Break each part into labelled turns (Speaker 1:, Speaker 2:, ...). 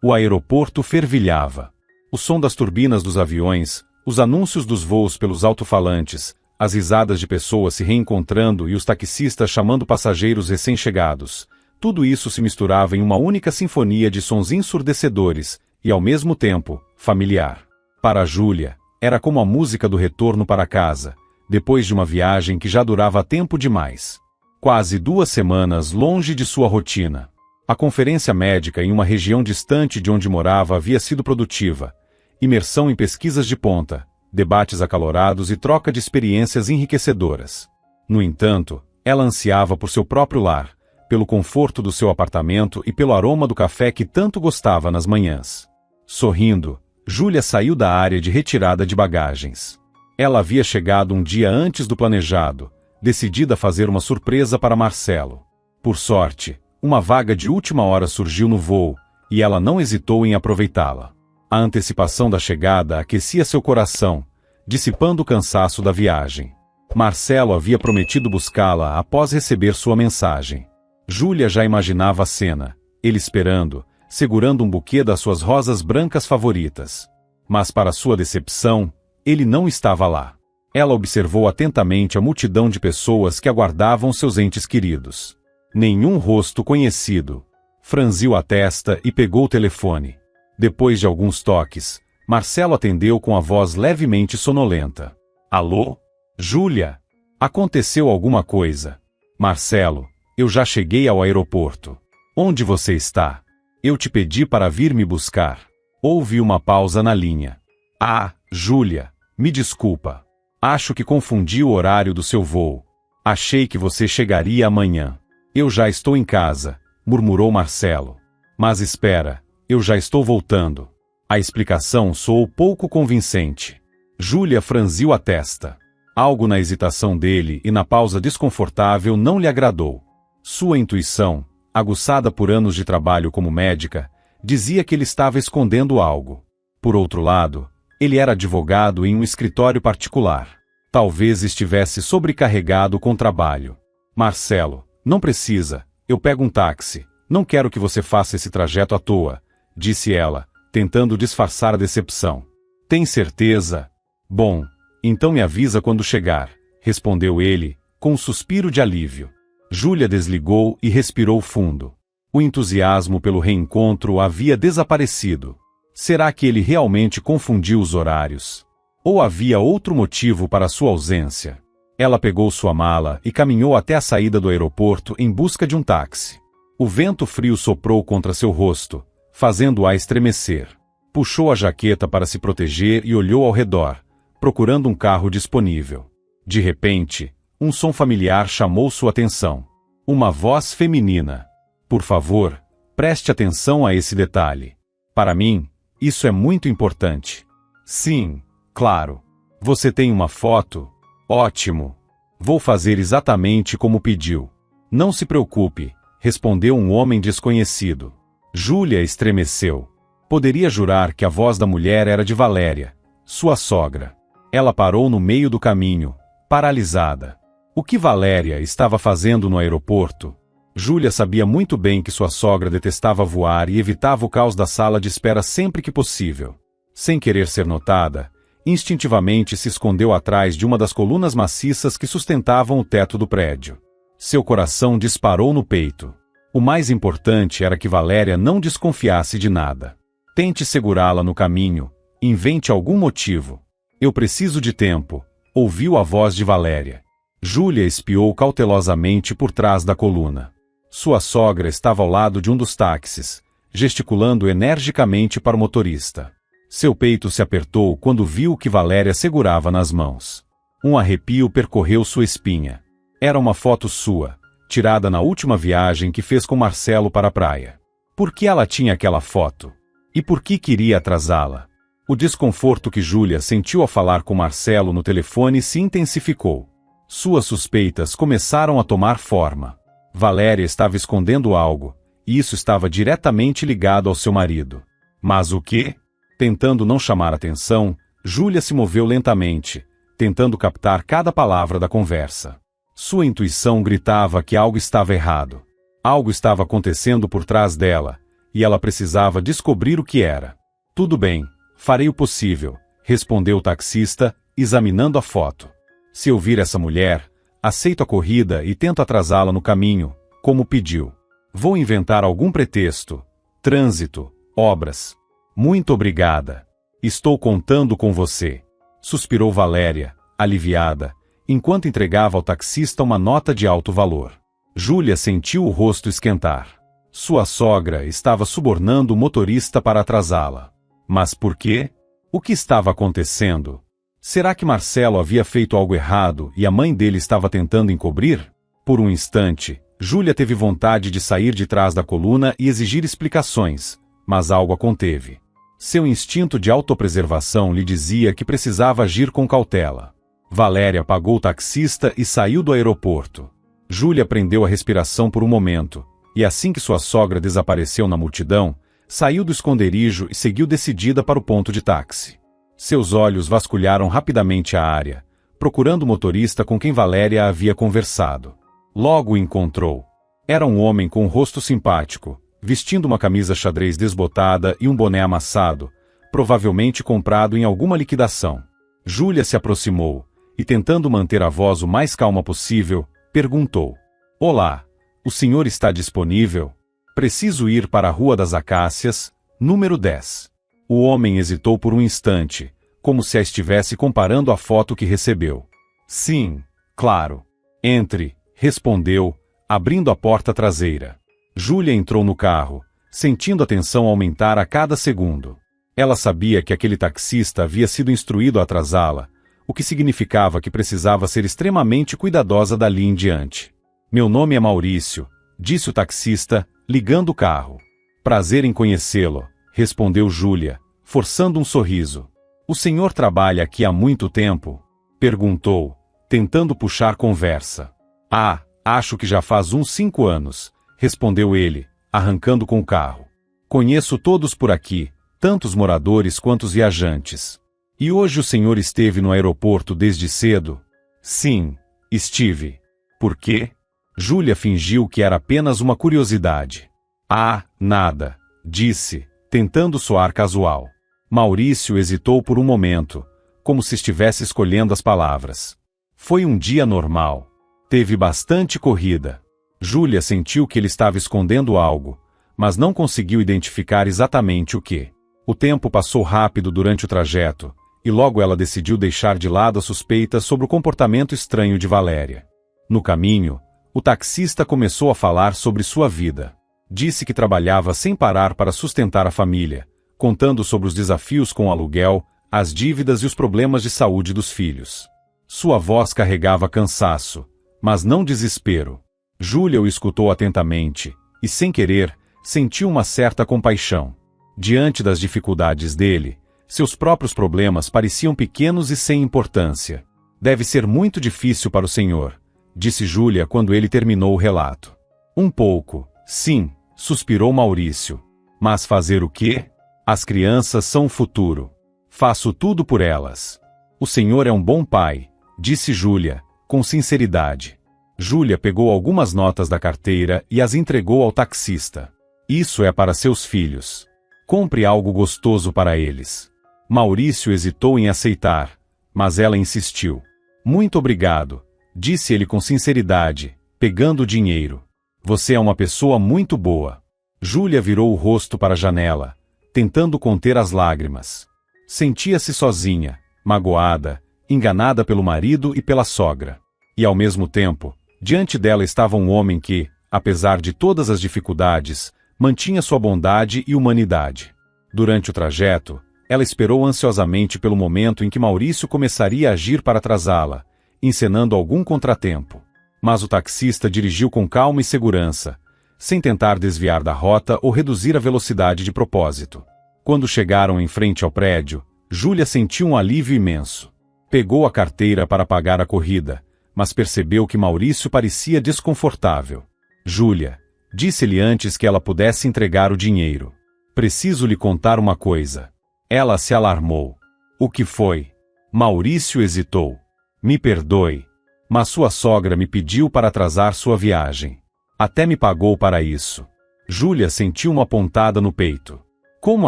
Speaker 1: O aeroporto fervilhava. O som das turbinas dos aviões, os anúncios dos voos pelos alto-falantes, as risadas de pessoas se reencontrando e os taxistas chamando passageiros recém-chegados, tudo isso se misturava em uma única sinfonia de sons ensurdecedores e, ao mesmo tempo, familiar. Para Júlia, era como a música do retorno para casa, depois de uma viagem que já durava tempo demais. Quase 2 semanas longe de sua rotina. A conferência médica em uma região distante de onde morava havia sido produtiva. Imersão em pesquisas de ponta, debates acalorados e troca de experiências enriquecedoras. No entanto, ela ansiava por seu próprio lar, pelo conforto do seu apartamento e pelo aroma do café que tanto gostava nas manhãs. Sorrindo, Júlia saiu da área de retirada de bagagens. Ela havia chegado um dia antes do planejado, decidida a fazer uma surpresa para Marcelo. Por sorte, uma vaga de última hora surgiu no voo, e ela não hesitou em aproveitá-la. A antecipação da chegada aquecia seu coração, dissipando o cansaço da viagem. Marcelo havia prometido buscá-la após receber sua mensagem. Júlia já imaginava a cena, ele esperando, segurando um buquê das suas rosas brancas favoritas. Mas para sua decepção, ele não estava lá. Ela observou atentamente a multidão de pessoas que aguardavam seus entes queridos. Nenhum rosto conhecido. Franziu a testa e pegou o telefone. Depois de alguns toques, Marcelo atendeu com a voz levemente sonolenta. Alô? Júlia? Aconteceu alguma coisa? Marcelo, eu já cheguei ao aeroporto. Onde você está? Eu te pedi para vir me buscar. Houve uma pausa na linha. Ah, Júlia, me desculpa. Acho que confundi o horário do seu voo. Achei que você chegaria amanhã. Eu já estou em casa, murmurou Marcelo. Mas espera, eu já estou voltando. A explicação soou pouco convincente. Júlia franziu a testa. Algo na hesitação dele e na pausa desconfortável não lhe agradou. Sua intuição, aguçada por anos de trabalho como médica, dizia que ele estava escondendo algo. Por outro lado, ele era advogado em um escritório particular. Talvez estivesse sobrecarregado com trabalho. Marcelo, não precisa, eu pego um táxi. Não quero que você faça esse trajeto à toa, disse ela, tentando disfarçar a decepção. Tem certeza? Bom, então me avisa quando chegar, respondeu ele, com um suspiro de alívio. Júlia desligou e respirou fundo. O entusiasmo pelo reencontro havia desaparecido. Será que ele realmente confundiu os horários? Ou havia outro motivo para sua ausência? Ela pegou sua mala e caminhou até a saída do aeroporto em busca de um táxi. O vento frio soprou contra seu rosto, fazendo-a estremecer. Puxou a jaqueta para se proteger e olhou ao redor, procurando um carro disponível. De repente, um som familiar chamou sua atenção. Uma voz feminina. Por favor, preste atenção a esse detalhe. Para mim, isso é muito importante. Sim, claro. Você tem uma foto? Ótimo. Vou fazer exatamente como pediu. Não se preocupe, respondeu um homem desconhecido. Júlia estremeceu. Poderia jurar que a voz da mulher era de Valéria, sua sogra. Ela parou no meio do caminho, paralisada. O que Valéria estava fazendo no aeroporto? Júlia sabia muito bem que sua sogra detestava voar e evitava o caos da sala de espera sempre que possível. Sem querer ser notada, instintivamente se escondeu atrás de uma das colunas maciças que sustentavam o teto do prédio. Seu coração disparou no peito. O mais importante era que Valéria não desconfiasse de nada. Tente segurá-la no caminho, invente algum motivo. Eu preciso de tempo, ouviu a voz de Valéria. Júlia espiou cautelosamente por trás da coluna. Sua sogra estava ao lado de um dos táxis, gesticulando energicamente para o motorista. Seu peito se apertou quando viu o que Valéria segurava nas mãos. Um arrepio percorreu sua espinha. Era uma foto sua, tirada na última viagem que fez com Marcelo para a praia. Por que ela tinha aquela foto? E por que queria atrasá-la? O desconforto que Júlia sentiu ao falar com Marcelo no telefone se intensificou. Suas suspeitas começaram a tomar forma. Valéria estava escondendo algo, e isso estava diretamente ligado ao seu marido. Mas o quê? Tentando não chamar atenção, Júlia se moveu lentamente, tentando captar cada palavra da conversa. Sua intuição gritava que algo estava errado. Algo estava acontecendo por trás dela, e ela precisava descobrir o que era. Tudo bem, farei o possível, respondeu o taxista, examinando a foto. Se eu vir essa mulher, aceito a corrida e tento atrasá-la no caminho, como pediu. Vou inventar algum pretexto. Trânsito, obras. Muito obrigada. Estou contando com você. Suspirou Valéria, aliviada, enquanto entregava ao taxista uma nota de alto valor. Júlia sentiu o rosto esquentar. Sua sogra estava subornando o motorista para atrasá-la. Mas por quê? O que estava acontecendo? Será que Marcelo havia feito algo errado e a mãe dele estava tentando encobrir? Por um instante, Júlia teve vontade de sair de trás da coluna e exigir explicações, mas algo a conteve. Seu instinto de autopreservação lhe dizia que precisava agir com cautela. Valéria pagou o taxista e saiu do aeroporto. Júlia prendeu a respiração por um momento, e assim que sua sogra desapareceu na multidão, saiu do esconderijo e seguiu decidida para o ponto de táxi. Seus olhos vasculharam rapidamente a área, procurando o motorista com quem Valéria havia conversado. Logo o encontrou. Era um homem com um rosto simpático, vestindo uma camisa xadrez desbotada e um boné amassado, provavelmente comprado em alguma liquidação. Júlia se aproximou, e tentando manter a voz o mais calma possível, perguntou: "Olá, o senhor está disponível? Preciso ir para a Rua das Acácias, número 10. O homem hesitou por um instante, como se a estivesse comparando à foto que recebeu. "Sim, claro. Entre", respondeu, abrindo a porta traseira. Júlia entrou no carro, sentindo a tensão aumentar a cada segundo. Ela sabia que aquele taxista havia sido instruído a atrasá-la, o que significava que precisava ser extremamente cuidadosa dali em diante. "Meu nome é Maurício", disse o taxista, ligando o carro. "Prazer em conhecê-lo", respondeu Júlia, forçando um sorriso. "O senhor trabalha aqui há muito tempo?", perguntou, tentando puxar conversa. "Ah, acho que já faz uns 5 anos", respondeu ele, arrancando com o carro. "Conheço todos por aqui, tanto os moradores quanto os viajantes." "E hoje o senhor esteve no aeroporto desde cedo?" "Sim, estive." "Por quê?" Júlia fingiu que era apenas uma curiosidade. "Ah, nada", disse, tentando soar casual. Maurício hesitou por um momento, como se estivesse escolhendo as palavras. "Foi um dia normal. Teve bastante corrida." Júlia sentiu que ele estava escondendo algo, mas não conseguiu identificar exatamente o que. O tempo passou rápido durante o trajeto, e logo ela decidiu deixar de lado as suspeitas sobre o comportamento estranho de Valéria. No caminho, o taxista começou a falar sobre sua vida. Disse que trabalhava sem parar para sustentar a família, contando sobre os desafios com o aluguel, as dívidas e os problemas de saúde dos filhos. Sua voz carregava cansaço, mas não desespero. Júlia o escutou atentamente, e sem querer, sentiu uma certa compaixão. Diante das dificuldades dele, seus próprios problemas pareciam pequenos e sem importância. "Deve ser muito difícil para o senhor", disse Júlia quando ele terminou o relato. "Um pouco, sim", suspirou Maurício. "Mas fazer o quê? As crianças são o futuro. Faço tudo por elas." "O senhor é um bom pai", disse Júlia, com sinceridade. Júlia pegou algumas notas da carteira e as entregou ao taxista. "Isso é para seus filhos. Compre algo gostoso para eles." Maurício hesitou em aceitar, mas ela insistiu. "Muito obrigado", disse ele com sinceridade, pegando o dinheiro. "Você é uma pessoa muito boa." Júlia virou o rosto para a janela, tentando conter as lágrimas. Sentia-se sozinha, magoada, enganada pelo marido e pela sogra. E ao mesmo tempo, diante dela estava um homem que, apesar de todas as dificuldades, mantinha sua bondade e humanidade. Durante o trajeto, ela esperou ansiosamente pelo momento em que Maurício começaria a agir para atrasá-la, encenando algum contratempo. Mas o taxista dirigiu com calma e segurança, sem tentar desviar da rota ou reduzir a velocidade de propósito. Quando chegaram em frente ao prédio, Júlia sentiu um alívio imenso. Pegou a carteira para pagar a corrida, mas percebeu que Maurício parecia desconfortável. "Júlia", disse-lhe antes que ela pudesse entregar o dinheiro. "Preciso lhe contar uma coisa." Ela se alarmou. "O que foi?" Maurício hesitou. "Me perdoe, mas sua sogra me pediu para atrasar sua viagem. Até me pagou para isso." Júlia sentiu uma pontada no peito. Como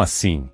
Speaker 1: assim?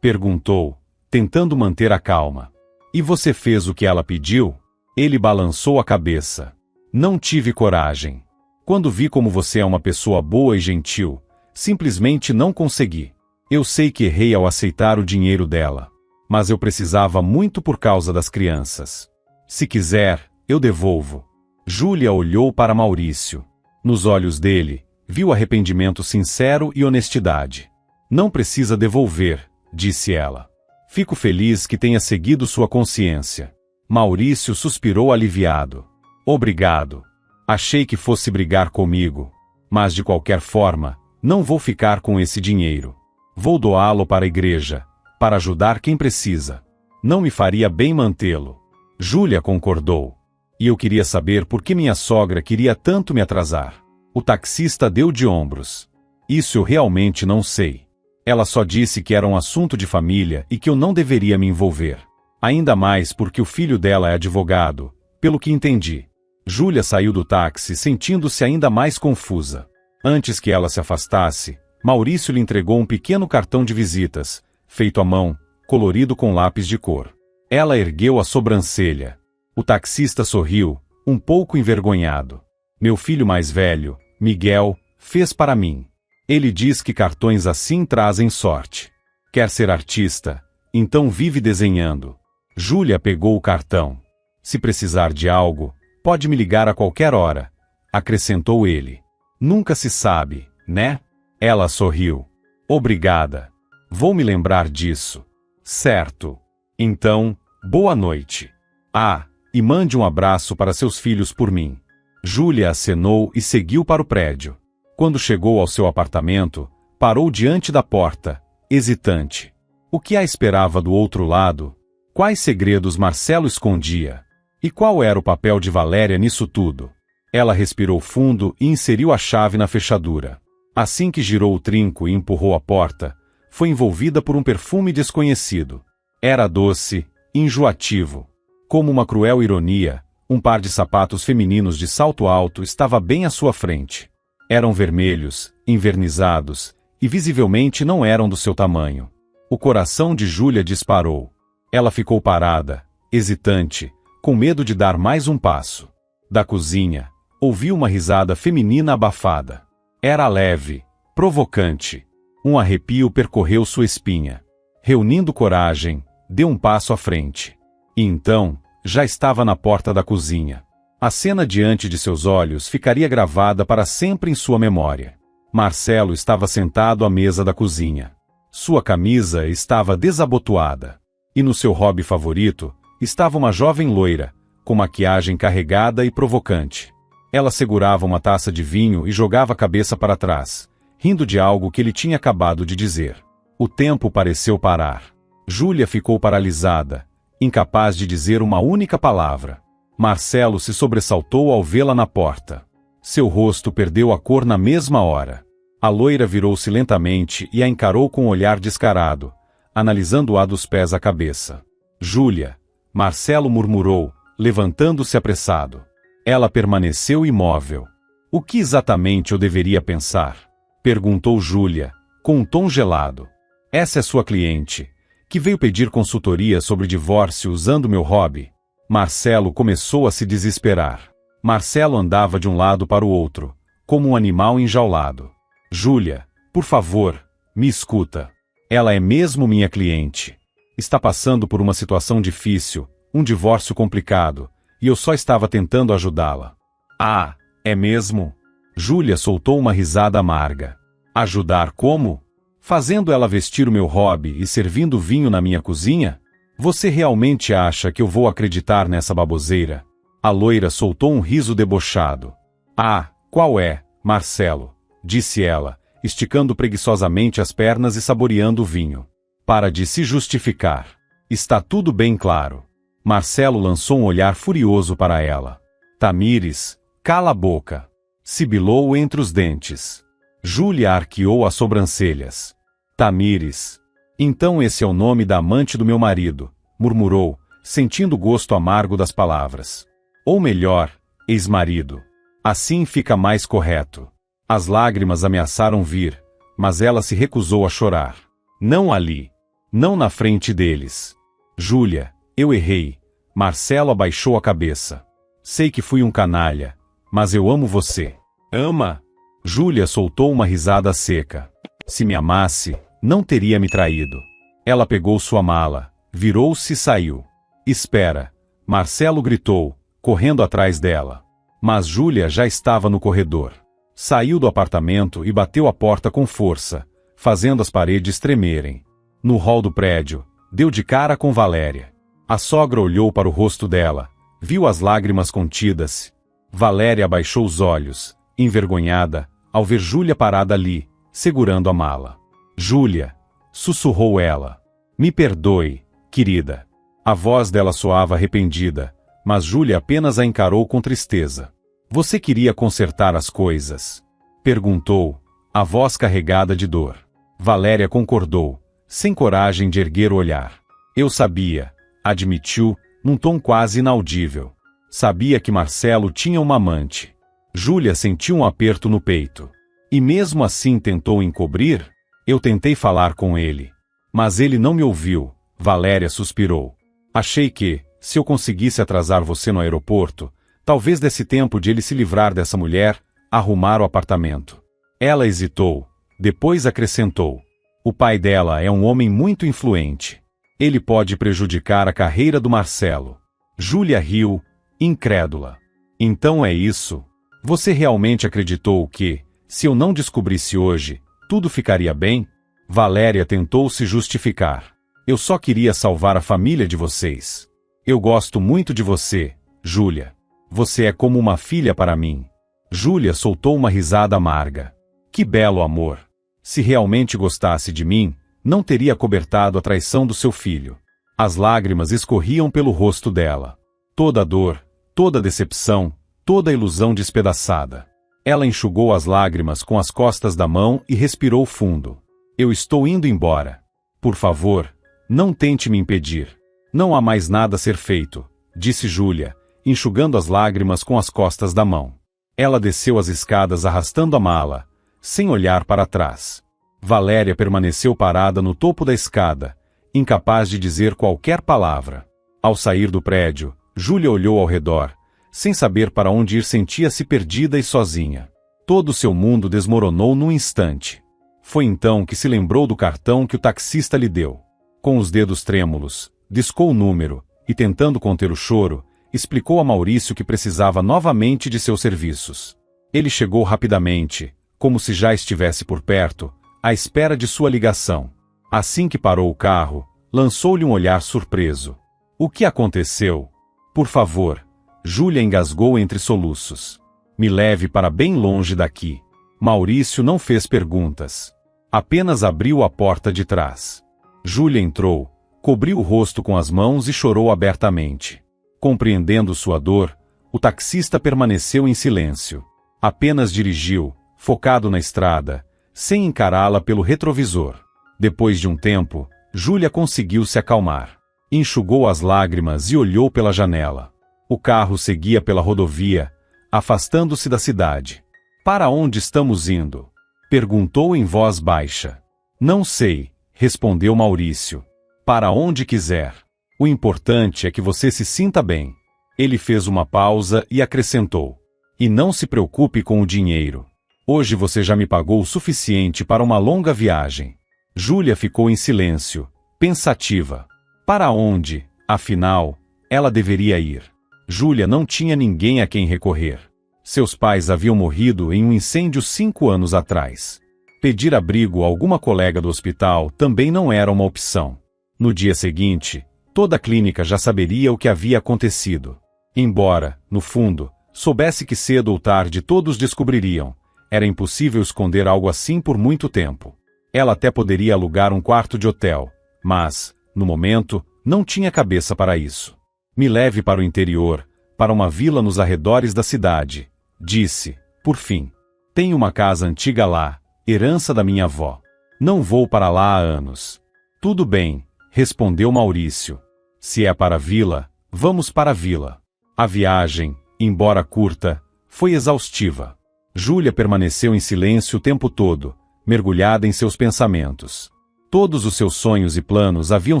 Speaker 1: Perguntou, tentando manter a calma. E você fez o que ela pediu? Ele balançou a cabeça. Não tive coragem. Quando vi como você é uma pessoa boa e gentil, simplesmente não consegui. Eu sei que errei ao aceitar o dinheiro dela. Mas eu precisava muito por causa das crianças. Se quiser, eu devolvo. Júlia olhou para Maurício. Nos olhos dele, viu arrependimento sincero e honestidade. Não precisa devolver, disse ela. Fico feliz que tenha seguido sua consciência. Maurício suspirou aliviado. Obrigado. Achei que fosse brigar comigo. Mas de qualquer forma, não vou ficar com esse dinheiro. Vou doá-lo para a igreja, para ajudar quem precisa. Não me faria bem mantê-lo. Júlia concordou. E eu queria saber por que minha sogra queria tanto me atrasar. O taxista deu de ombros. Isso eu realmente não sei. Ela só disse que era um assunto de família e que eu não deveria me envolver. Ainda mais porque o filho dela é advogado, pelo que entendi. Júlia saiu do táxi sentindo-se ainda mais confusa. Antes que ela se afastasse, Maurício lhe entregou um pequeno cartão de visitas, feito à mão, colorido com lápis de cor. Ela ergueu a sobrancelha. O taxista sorriu, um pouco envergonhado. Meu filho mais velho, Miguel, fez para mim. Ele diz que cartões assim trazem sorte. Quer ser artista? Então vive desenhando. Júlia pegou o cartão. Se precisar de algo, pode me ligar a qualquer hora, acrescentou ele. Nunca se sabe, né? Ela sorriu. Obrigada. Vou me lembrar disso. Certo. Então, boa noite. Ah, e mande um abraço para seus filhos por mim. Júlia acenou e seguiu para o prédio. Quando chegou ao seu apartamento, parou diante da porta, hesitante. O que a esperava do outro lado? Quais segredos Marcelo escondia? E qual era o papel de Valéria nisso tudo? Ela respirou fundo e inseriu a chave na fechadura. Assim que girou o trinco e empurrou a porta, foi envolvida por um perfume desconhecido. Era doce, enjoativo. Como uma cruel ironia, um par de sapatos femininos de salto alto estava bem à sua frente. Eram vermelhos, envernizados, e visivelmente não eram do seu tamanho. O coração de Júlia disparou. Ela ficou parada, hesitante, com medo de dar mais um passo. Da cozinha, ouviu uma risada feminina abafada. Era leve, provocante. Um arrepio percorreu sua espinha. Reunindo coragem, deu um passo à frente. E então, já estava na porta da cozinha. A cena diante de seus olhos ficaria gravada para sempre em sua memória. Marcelo estava sentado à mesa da cozinha. Sua camisa estava desabotoada. E no seu hobby favorito, estava uma jovem loira, com maquiagem carregada e provocante. Ela segurava uma taça de vinho e jogava a cabeça para trás, rindo de algo que ele tinha acabado de dizer. O tempo pareceu parar. Júlia ficou paralisada, incapaz de dizer uma única palavra. Marcelo se sobressaltou ao vê-la na porta. Seu rosto perdeu a cor na mesma hora. A loira virou-se lentamente e a encarou com um olhar descarado, analisando-a dos pés à cabeça. Júlia, Marcelo murmurou, levantando-se apressado. Ela permaneceu imóvel. O que exatamente eu deveria pensar? Perguntou Júlia, com um tom gelado. Essa é sua cliente, que veio pedir consultoria sobre divórcio usando meu hobby. Marcelo começou a se desesperar. Marcelo andava de um lado para o outro, como um animal enjaulado. Júlia, por favor, me escuta. Ela é mesmo minha cliente. Está passando por uma situação difícil, um divórcio complicado, e eu só estava tentando ajudá-la. Ah, é mesmo? Júlia soltou uma risada amarga. Ajudar como? Fazendo ela vestir o meu hobby e servindo vinho na minha cozinha? Você realmente acha que eu vou acreditar nessa baboseira? A loira soltou um riso debochado. Ah, qual é, Marcelo? Disse ela, esticando preguiçosamente as pernas e saboreando o vinho. Para de se justificar. Está tudo bem claro. Marcelo lançou um olhar furioso para ela. Tamires, cala a boca. Sibilou entre os dentes. Júlia arqueou as sobrancelhas. Tamires. Então esse é o nome da amante do meu marido, murmurou, sentindo o gosto amargo das palavras. Ou melhor, ex-marido. Assim fica mais correto. As lágrimas ameaçaram vir, mas ela se recusou a chorar. Não ali. Não na frente deles. Júlia, eu errei. Marcelo abaixou a cabeça. Sei que fui um canalha, mas eu amo você. Ama? Júlia soltou uma risada seca. Se me amasse, não teria me traído. Ela pegou sua mala, virou-se e saiu. Espera, Marcelo gritou, correndo atrás dela. Mas Júlia já estava no corredor. Saiu do apartamento e bateu a porta com força, fazendo as paredes tremerem. No hall do prédio, deu de cara com Valéria. A sogra olhou para o rosto dela, viu as lágrimas contidas. Valéria abaixou os olhos, envergonhada, ao ver Júlia parada ali, segurando a mala. Júlia, sussurrou ela. Me perdoe, querida. A voz dela soava arrependida, mas Júlia apenas a encarou com tristeza. Você queria consertar as coisas? Perguntou, a voz carregada de dor. Valéria concordou, sem coragem de erguer o olhar. Eu sabia, admitiu, num tom quase inaudível. Sabia que Marcelo tinha uma amante. Júlia sentiu um aperto no peito. E mesmo assim tentou encobrir? Eu tentei falar com ele. Mas ele não me ouviu, Valéria suspirou. Achei que, se eu conseguisse atrasar você no aeroporto, talvez desse tempo de ele se livrar dessa mulher, arrumar o apartamento. Ela hesitou, depois acrescentou. O pai dela é um homem muito influente. Ele pode prejudicar a carreira do Marcelo. Júlia riu, incrédula. Então é isso? Você realmente acreditou que, se eu não descobrisse hoje, tudo ficaria bem? Valéria tentou se justificar. Eu só queria salvar a família de vocês. Eu gosto muito de você, Júlia. Você é como uma filha para mim. Júlia soltou uma risada amarga. Que belo amor. Se realmente gostasse de mim, não teria cobertado a traição do seu filho. As lágrimas escorriam pelo rosto dela. Toda a dor, toda a decepção, toda a ilusão despedaçada. Ela enxugou as lágrimas com as costas da mão e respirou fundo. Eu estou indo embora. Por favor, não tente me impedir. Não há mais nada a ser feito, disse Júlia, enxugando as lágrimas com as costas da mão. Ela desceu as escadas arrastando a mala, sem olhar para trás. Valéria permaneceu parada no topo da escada, incapaz de dizer qualquer palavra. Ao sair do prédio, Júlia olhou ao redor, sem saber para onde ir, sentia-se perdida e sozinha. Todo o seu mundo desmoronou num instante. Foi então que se lembrou do cartão que o taxista lhe deu. Com os dedos trêmulos, discou o número, e tentando conter o choro, explicou a Maurício que precisava novamente de seus serviços. Ele chegou rapidamente, como se já estivesse por perto, à espera de sua ligação. Assim que parou o carro, lançou-lhe um olhar surpreso. O que aconteceu? Por favor, Júlia engasgou entre soluços. Me leve para bem longe daqui. Maurício não fez perguntas. Apenas abriu a porta de trás. Júlia entrou, cobriu o rosto com as mãos e chorou abertamente. Compreendendo sua dor, o taxista permaneceu em silêncio. Apenas dirigiu, focado na estrada, sem encará-la pelo retrovisor. Depois de um tempo, Júlia conseguiu se acalmar. Enxugou as lágrimas e olhou pela janela. O carro seguia pela rodovia, afastando-se da cidade. Para onde estamos indo? Perguntou em voz baixa. Não sei, respondeu Maurício. Para onde quiser. O importante é que você se sinta bem. Ele fez uma pausa e acrescentou. E não se preocupe com o dinheiro. Hoje você já me pagou o suficiente para uma longa viagem. Júlia ficou em silêncio, pensativa. Para onde, afinal, ela deveria ir? Júlia não tinha ninguém a quem recorrer. Seus pais haviam morrido em um incêndio 5 anos atrás. Pedir abrigo a alguma colega do hospital também não era uma opção. No dia seguinte, toda a clínica já saberia o que havia acontecido. Embora, no fundo, soubesse que cedo ou tarde todos descobririam, era impossível esconder algo assim por muito tempo. Ela até poderia alugar um quarto de hotel, mas, no momento, não tinha cabeça para isso. Me leve para o interior, para uma vila nos arredores da cidade, disse, por fim. Tenho uma casa antiga lá, herança da minha avó. Não vou para lá há anos. Tudo bem, respondeu Maurício. Se é para a vila, vamos para a vila. A viagem, embora curta, foi exaustiva. Júlia permaneceu em silêncio o tempo todo, mergulhada em seus pensamentos. Todos os seus sonhos e planos haviam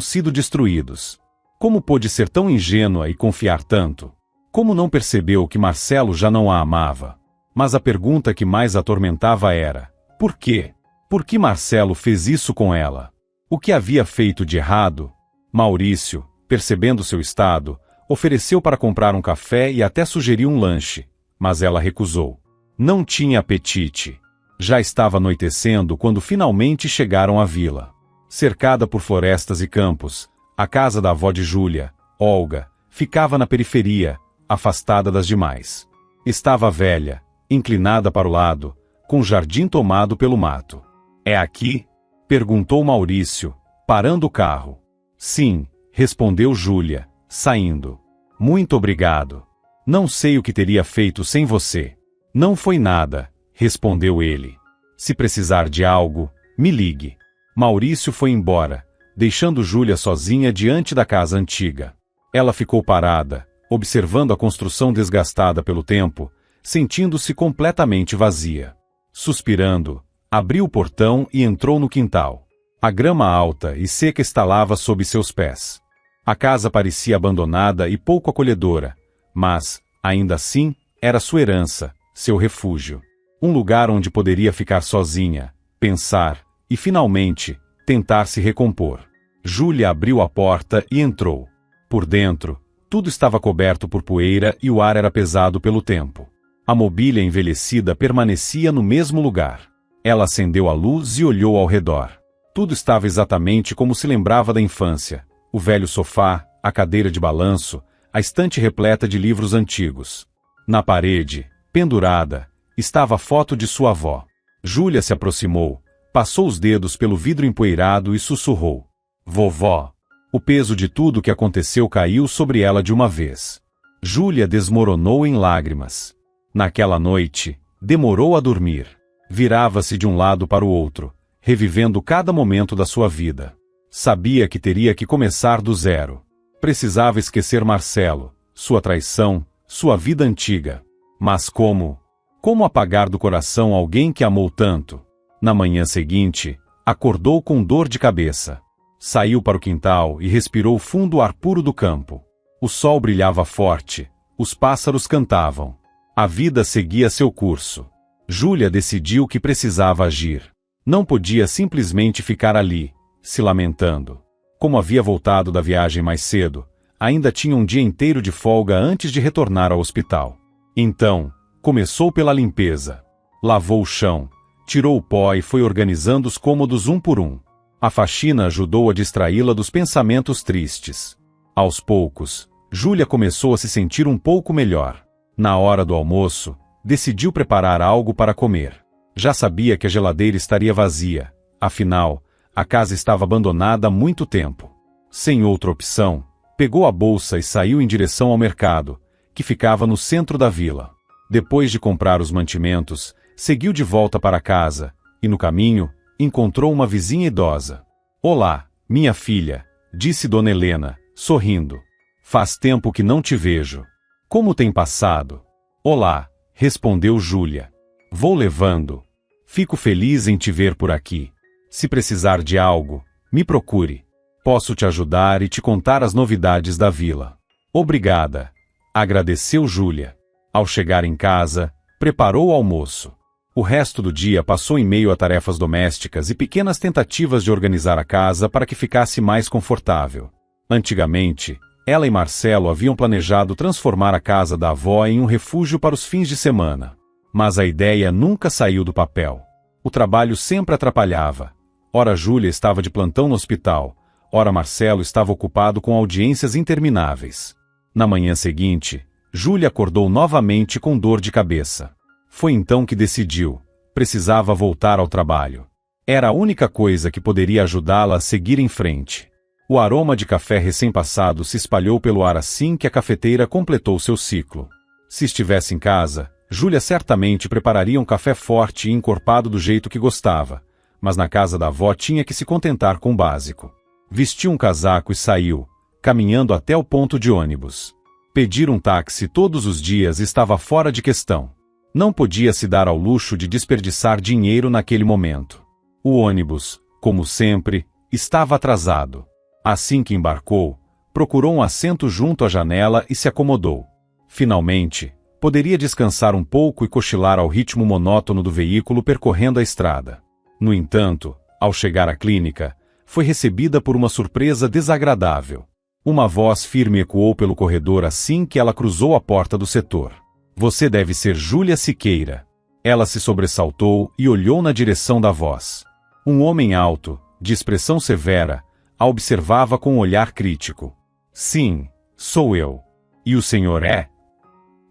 Speaker 1: sido destruídos. Como pôde ser tão ingênua e confiar tanto? Como não percebeu que Marcelo já não a amava? Mas a pergunta que mais a atormentava era: por quê? Por que Marcelo fez isso com ela? O que havia feito de errado? Maurício, percebendo seu estado, ofereceu para comprar um café e até sugeriu um lanche, mas ela recusou. Não tinha apetite. Já estava anoitecendo quando finalmente chegaram à vila. Cercada por florestas e campos, a casa da avó de Júlia, Olga, ficava na periferia, afastada das demais. Estava velha, inclinada para o lado, com o jardim tomado pelo mato. "É aqui?" perguntou Maurício, parando o carro. "Sim", respondeu Júlia, saindo. "Muito obrigado. Não sei o que teria feito sem você." "Não foi nada", respondeu ele. "Se precisar de algo, me ligue." Maurício foi embora, deixando Júlia sozinha diante da casa antiga. Ela ficou parada, observando a construção desgastada pelo tempo, sentindo-se completamente vazia. Suspirando, abriu o portão e entrou no quintal. A grama alta e seca estalava sob seus pés. A casa parecia abandonada e pouco acolhedora, mas, ainda assim, era sua herança, seu refúgio. Um lugar onde poderia ficar sozinha, pensar e, finalmente, tentar se recompor. Júlia abriu a porta e entrou. Por dentro, tudo estava coberto por poeira e o ar era pesado pelo tempo. A mobília envelhecida permanecia no mesmo lugar. Ela acendeu a luz e olhou ao redor. Tudo estava exatamente como se lembrava da infância. O velho sofá, a cadeira de balanço, a estante repleta de livros antigos. Na parede, pendurada, estava a foto de sua avó. Júlia se aproximou, passou os dedos pelo vidro empoeirado e sussurrou: "Vovó." O peso de tudo o que aconteceu caiu sobre ela de uma vez. Júlia desmoronou em lágrimas. Naquela noite, demorou a dormir. Virava-se de um lado para o outro, revivendo cada momento da sua vida. Sabia que teria que começar do zero. Precisava esquecer Marcelo, sua traição, sua vida antiga. Mas como? Como apagar do coração alguém que amou tanto? Na manhã seguinte, acordou com dor de cabeça. Saiu para o quintal e respirou fundo o ar puro do campo. O sol brilhava forte, os pássaros cantavam. A vida seguia seu curso. Júlia decidiu que precisava agir. Não podia simplesmente ficar ali, se lamentando. Como havia voltado da viagem mais cedo, ainda tinha um dia inteiro de folga antes de retornar ao hospital. Então, começou pela limpeza. Lavou o chão, tirou o pó e foi organizando os cômodos um por um. A faxina ajudou a distraí-la dos pensamentos tristes. Aos poucos, Júlia começou a se sentir um pouco melhor. Na hora do almoço, decidiu preparar algo para comer. Já sabia que a geladeira estaria vazia, afinal, a casa estava abandonada há muito tempo. Sem outra opção, pegou a bolsa e saiu em direção ao mercado, que ficava no centro da vila. Depois de comprar os mantimentos, seguiu de volta para casa, e no caminho, encontrou uma vizinha idosa. "Olá, minha filha", disse Dona Helena, sorrindo. "Faz tempo que não te vejo. Como tem passado?" "Olá", respondeu Júlia. "Vou levando. Fico feliz em te ver por aqui. Se precisar de algo, me procure. Posso te ajudar e te contar as novidades da vila." "Obrigada", agradeceu Júlia. Ao chegar em casa, preparou o almoço. O resto do dia passou em meio a tarefas domésticas e pequenas tentativas de organizar a casa para que ficasse mais confortável. Antigamente, ela e Marcelo haviam planejado transformar a casa da avó em um refúgio para os fins de semana. Mas a ideia nunca saiu do papel. O trabalho sempre atrapalhava. Ora Júlia estava de plantão no hospital, ora Marcelo estava ocupado com audiências intermináveis. Na manhã seguinte, Júlia acordou novamente com dor de cabeça. Foi então que decidiu: precisava voltar ao trabalho. Era a única coisa que poderia ajudá-la a seguir em frente. O aroma de café recém-passado se espalhou pelo ar assim que a cafeteira completou seu ciclo. Se estivesse em casa, Júlia certamente prepararia um café forte e encorpado do jeito que gostava, mas na casa da avó tinha que se contentar com o básico. Vestiu um casaco e saiu, caminhando até o ponto de ônibus. Pedir um táxi todos os dias estava fora de questão. Não podia se dar ao luxo de desperdiçar dinheiro naquele momento. O ônibus, como sempre, estava atrasado. Assim que embarcou, procurou um assento junto à janela e se acomodou. Finalmente, poderia descansar um pouco e cochilar ao ritmo monótono do veículo percorrendo a estrada. No entanto, ao chegar à clínica, foi recebida por uma surpresa desagradável. Uma voz firme ecoou pelo corredor assim que ela cruzou a porta do setor. Você deve ser Júlia Siqueira. Ela se sobressaltou e olhou na direção da voz. Um homem alto, de expressão severa, a observava com um olhar crítico. Sim, sou eu. E o senhor é?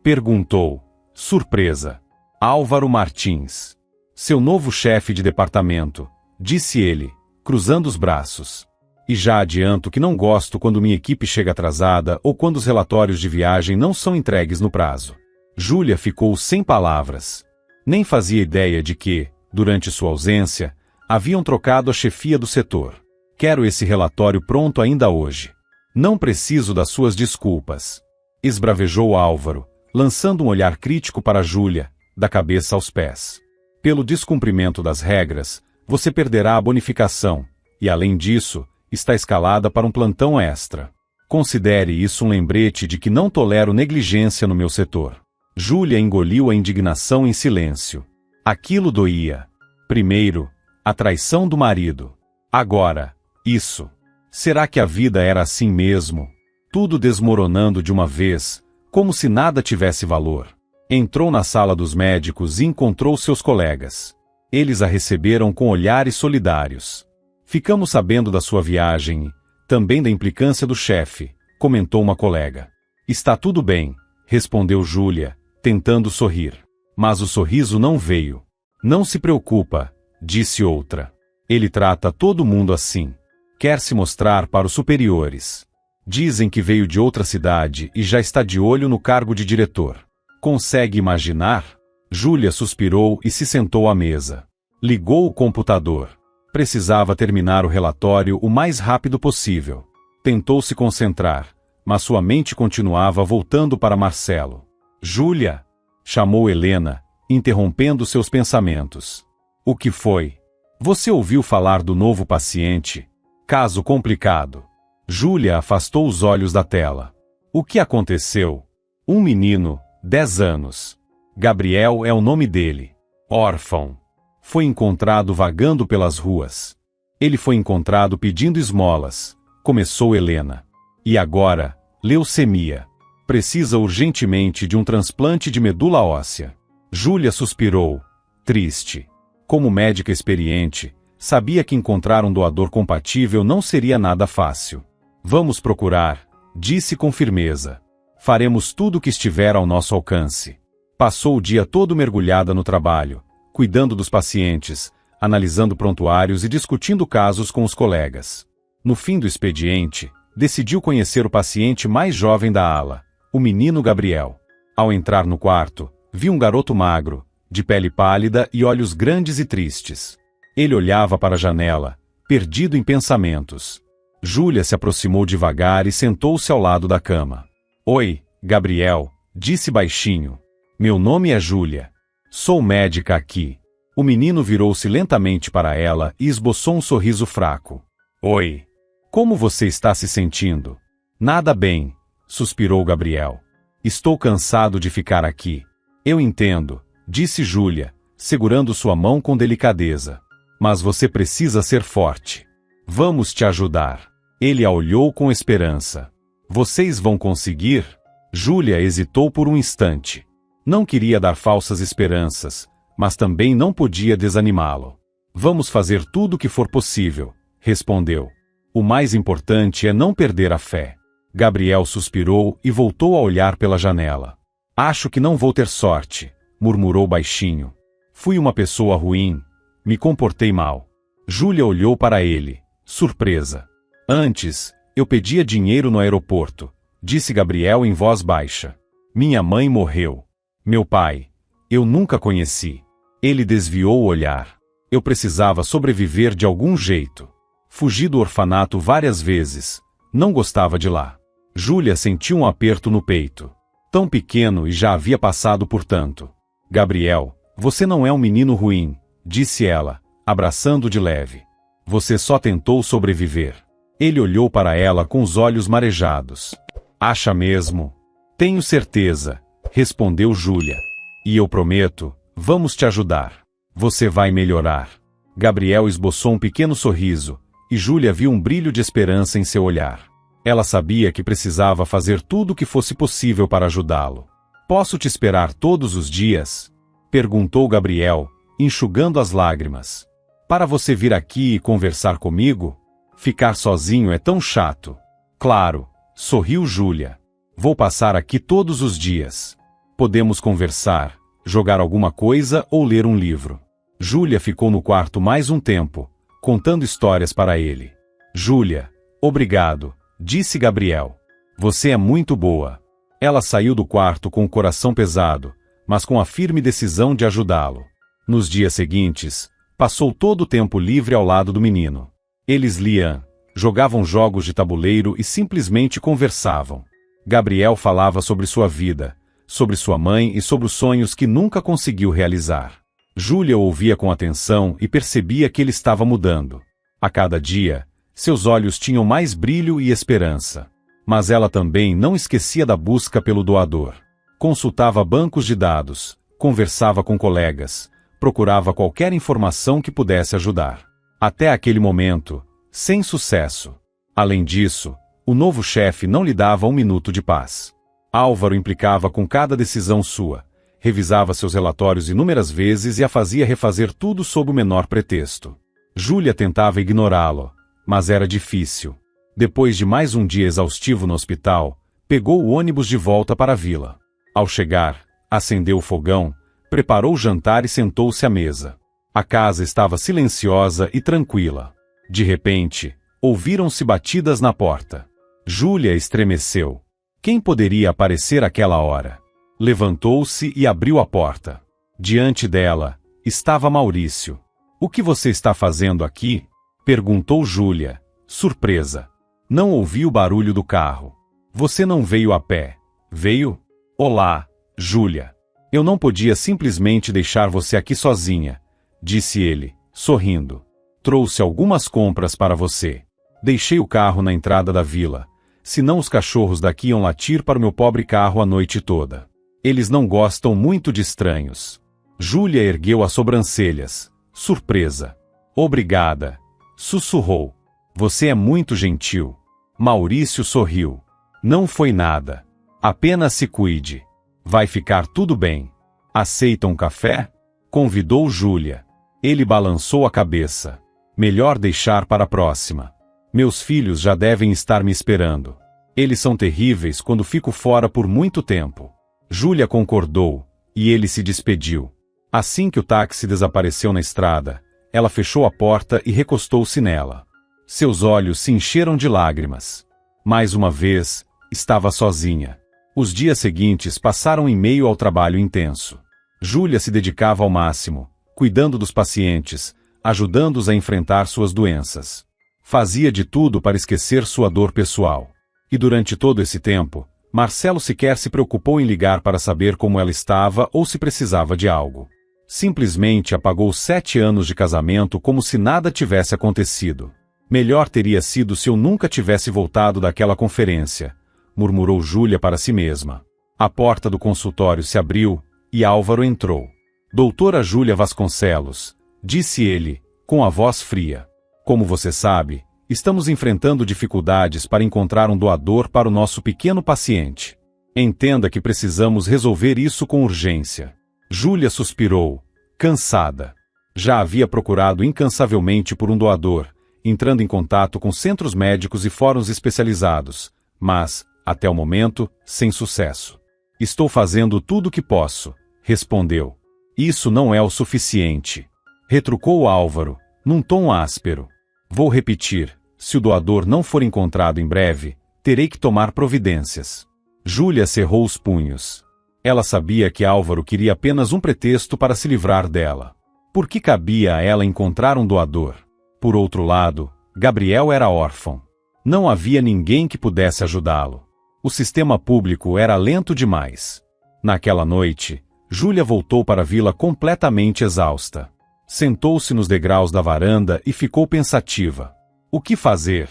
Speaker 1: Perguntou, surpresa. Álvaro Martins. Seu novo chefe de departamento, disse ele, cruzando os braços. E já adianto que não gosto quando minha equipe chega atrasada ou quando os relatórios de viagem não são entregues no prazo. Júlia ficou sem palavras. Nem fazia ideia de que, durante sua ausência, haviam trocado a chefia do setor. Quero esse relatório pronto ainda hoje. Não preciso das suas desculpas. Esbravejou Álvaro, lançando um olhar crítico para Júlia, da cabeça aos pés. Pelo descumprimento das regras, você perderá a bonificação, e além disso, está escalada para um plantão extra. Considere isso um lembrete de que não tolero negligência no meu setor. Júlia engoliu a indignação em silêncio. Aquilo doía. Primeiro, a traição do marido. Agora, isso. Será que a vida era assim mesmo? Tudo desmoronando de uma vez, como se nada tivesse valor. Entrou na sala dos médicos e encontrou seus colegas. Eles a receberam com olhares solidários. Ficamos sabendo da sua viagem e também da implicância do chefe, comentou uma colega. Está tudo bem, respondeu Júlia, tentando sorrir. Mas o sorriso não veio. Não se preocupa, disse outra. Ele trata todo mundo assim. Quer se mostrar para os superiores. Dizem que veio de outra cidade e já está de olho no cargo de diretor. Consegue imaginar? Júlia suspirou e se sentou à mesa. Ligou o computador. Precisava terminar o relatório o mais rápido possível. Tentou se concentrar, mas sua mente continuava voltando para Marcelo. Júlia, chamou Helena, interrompendo seus pensamentos. O que foi? Você ouviu falar do novo paciente? Caso complicado. Júlia afastou os olhos da tela. O que aconteceu? Um menino, 10 anos. Gabriel é o nome dele. Órfão. Foi encontrado vagando pelas ruas. Ele foi encontrado pedindo esmolas, começou Helena. E agora, leucemia. Precisa urgentemente de um transplante de medula óssea. Júlia suspirou, triste. Como médica experiente, sabia que encontrar um doador compatível não seria nada fácil. Vamos procurar, disse com firmeza. Faremos tudo o que estiver ao nosso alcance. Passou o dia todo mergulhada no trabalho, cuidando dos pacientes, analisando prontuários e discutindo casos com os colegas. No fim do expediente, decidiu conhecer o paciente mais jovem da ala, o menino Gabriel. Ao entrar no quarto, viu um garoto magro, de pele pálida e olhos grandes e tristes. Ele olhava para a janela, perdido em pensamentos. Júlia se aproximou devagar e sentou-se ao lado da cama. Oi, Gabriel, disse baixinho. Meu nome é Júlia. Sou médica aqui. O menino virou-se lentamente para ela e esboçou um sorriso fraco. Oi. Como você está se sentindo? Nada bem, suspirou Gabriel. Estou cansado de ficar aqui. Eu entendo, disse Júlia, segurando sua mão com delicadeza. Mas você precisa ser forte. Vamos te ajudar. Ele a olhou com esperança. Vocês vão conseguir? Júlia hesitou por um instante. Não queria dar falsas esperanças, mas também não podia desanimá-lo. Vamos fazer tudo o que for possível, respondeu. O mais importante é não perder a fé. Gabriel suspirou e voltou a olhar pela janela. Acho que não vou ter sorte, murmurou baixinho. Fui uma pessoa ruim, me comportei mal. Júlia olhou para ele, surpresa. Antes, eu pedia dinheiro no aeroporto, disse Gabriel em voz baixa. Minha mãe morreu. Meu pai, eu nunca conheci. Ele desviou o olhar. Eu precisava sobreviver de algum jeito. Fugi do orfanato várias vezes. Não gostava de lá. Júlia sentiu um aperto no peito. Tão pequeno e já havia passado por tanto. Gabriel, você não é um menino ruim, disse ela, abraçando de leve. Você só tentou sobreviver. Ele olhou para ela com os olhos marejados. Acha mesmo? Tenho certeza, respondeu Júlia. E eu prometo, vamos te ajudar. Você vai melhorar. Gabriel esboçou um pequeno sorriso, e Júlia viu um brilho de esperança em seu olhar. Ela sabia que precisava fazer tudo o que fosse possível para ajudá-lo. Posso te esperar todos os dias? Perguntou Gabriel, enxugando as lágrimas. Para você vir aqui e conversar comigo? Ficar sozinho é tão chato. Claro, sorriu Júlia. Vou passar aqui todos os dias. Podemos conversar, jogar alguma coisa ou ler um livro. Júlia ficou no quarto mais um tempo, contando histórias para ele. Júlia, obrigado, disse Gabriel. Você é muito boa. Ela saiu do quarto com o coração pesado, mas com a firme decisão de ajudá-lo. Nos dias seguintes, passou todo o tempo livre ao lado do menino. Eles liam, jogavam jogos de tabuleiro e simplesmente conversavam. Gabriel falava sobre sua vida, sobre sua mãe e sobre os sonhos que nunca conseguiu realizar. Júlia ouvia com atenção e percebia que ele estava mudando. A cada dia, seus olhos tinham mais brilho e esperança. Mas ela também não esquecia da busca pelo doador. Consultava bancos de dados, conversava com colegas, procurava qualquer informação que pudesse ajudar. Até aquele momento, sem sucesso. Além disso, o novo chefe não lhe dava um minuto de paz. Álvaro implicava com cada decisão sua, revisava seus relatórios inúmeras vezes e a fazia refazer tudo sob o menor pretexto. Júlia tentava ignorá-lo, mas era difícil. Depois de mais um dia exaustivo no hospital, pegou o ônibus de volta para a vila. Ao chegar, acendeu o fogão, preparou o jantar e sentou-se à mesa. A casa estava silenciosa e tranquila. De repente, ouviram-se batidas na porta. Júlia estremeceu. Quem poderia aparecer àquela hora? Levantou-se e abriu a porta. Diante dela, estava Maurício. O que você está fazendo aqui? Perguntou Júlia, surpresa. Não ouvi o barulho do carro. Você não veio a pé, veio? Olá, Júlia. Eu não podia simplesmente deixar você aqui sozinha, disse ele, sorrindo. Trouxe algumas compras para você. Deixei o carro na entrada da vila, senão os cachorros daqui iam latir para o meu pobre carro a noite toda. Eles não gostam muito de estranhos. Júlia ergueu as sobrancelhas, surpresa. Obrigada, sussurrou. Você é muito gentil. Maurício sorriu. Não foi nada. Apenas se cuide. Vai ficar tudo bem. Aceita um café? Convidou Júlia. Ele balançou a cabeça. Melhor deixar para a próxima. Meus filhos já devem estar me esperando. Eles são terríveis quando fico fora por muito tempo. Júlia concordou, e ele se despediu. Assim que o táxi desapareceu na estrada, ela fechou a porta e recostou-se nela. Seus olhos se encheram de lágrimas. Mais uma vez, estava sozinha. Os dias seguintes passaram em meio ao trabalho intenso. Júlia se dedicava ao máximo, cuidando dos pacientes, ajudando-os a enfrentar suas doenças. Fazia de tudo para esquecer sua dor pessoal. E durante todo esse tempo, Marcelo sequer se preocupou em ligar para saber como ela estava ou se precisava de algo. Simplesmente apagou 7 anos de casamento como se nada tivesse acontecido. Melhor teria sido se eu nunca tivesse voltado daquela conferência, murmurou Júlia para si mesma. A porta do consultório se abriu, e Álvaro entrou. Doutora Júlia Vasconcelos, disse ele, com a voz fria. Como você sabe, estamos enfrentando dificuldades para encontrar um doador para o nosso pequeno paciente. Entenda que precisamos resolver isso com urgência. Júlia suspirou, cansada. Já havia procurado incansavelmente por um doador, entrando em contato com centros médicos e fóruns especializados, mas, até o momento, sem sucesso. Estou fazendo tudo o que posso, respondeu. Isso não é o suficiente. Retrucou Álvaro, num tom áspero. Vou repetir, se o doador não for encontrado em breve, terei que tomar providências. Júlia cerrou os punhos. Ela sabia que Álvaro queria apenas um pretexto para se livrar dela. Por que cabia a ela encontrar um doador? Por outro lado, Gabriel era órfão. Não havia ninguém que pudesse ajudá-lo. O sistema público era lento demais. Naquela noite, Júlia voltou para a vila completamente exausta. Sentou-se nos degraus da varanda e ficou pensativa. O que fazer?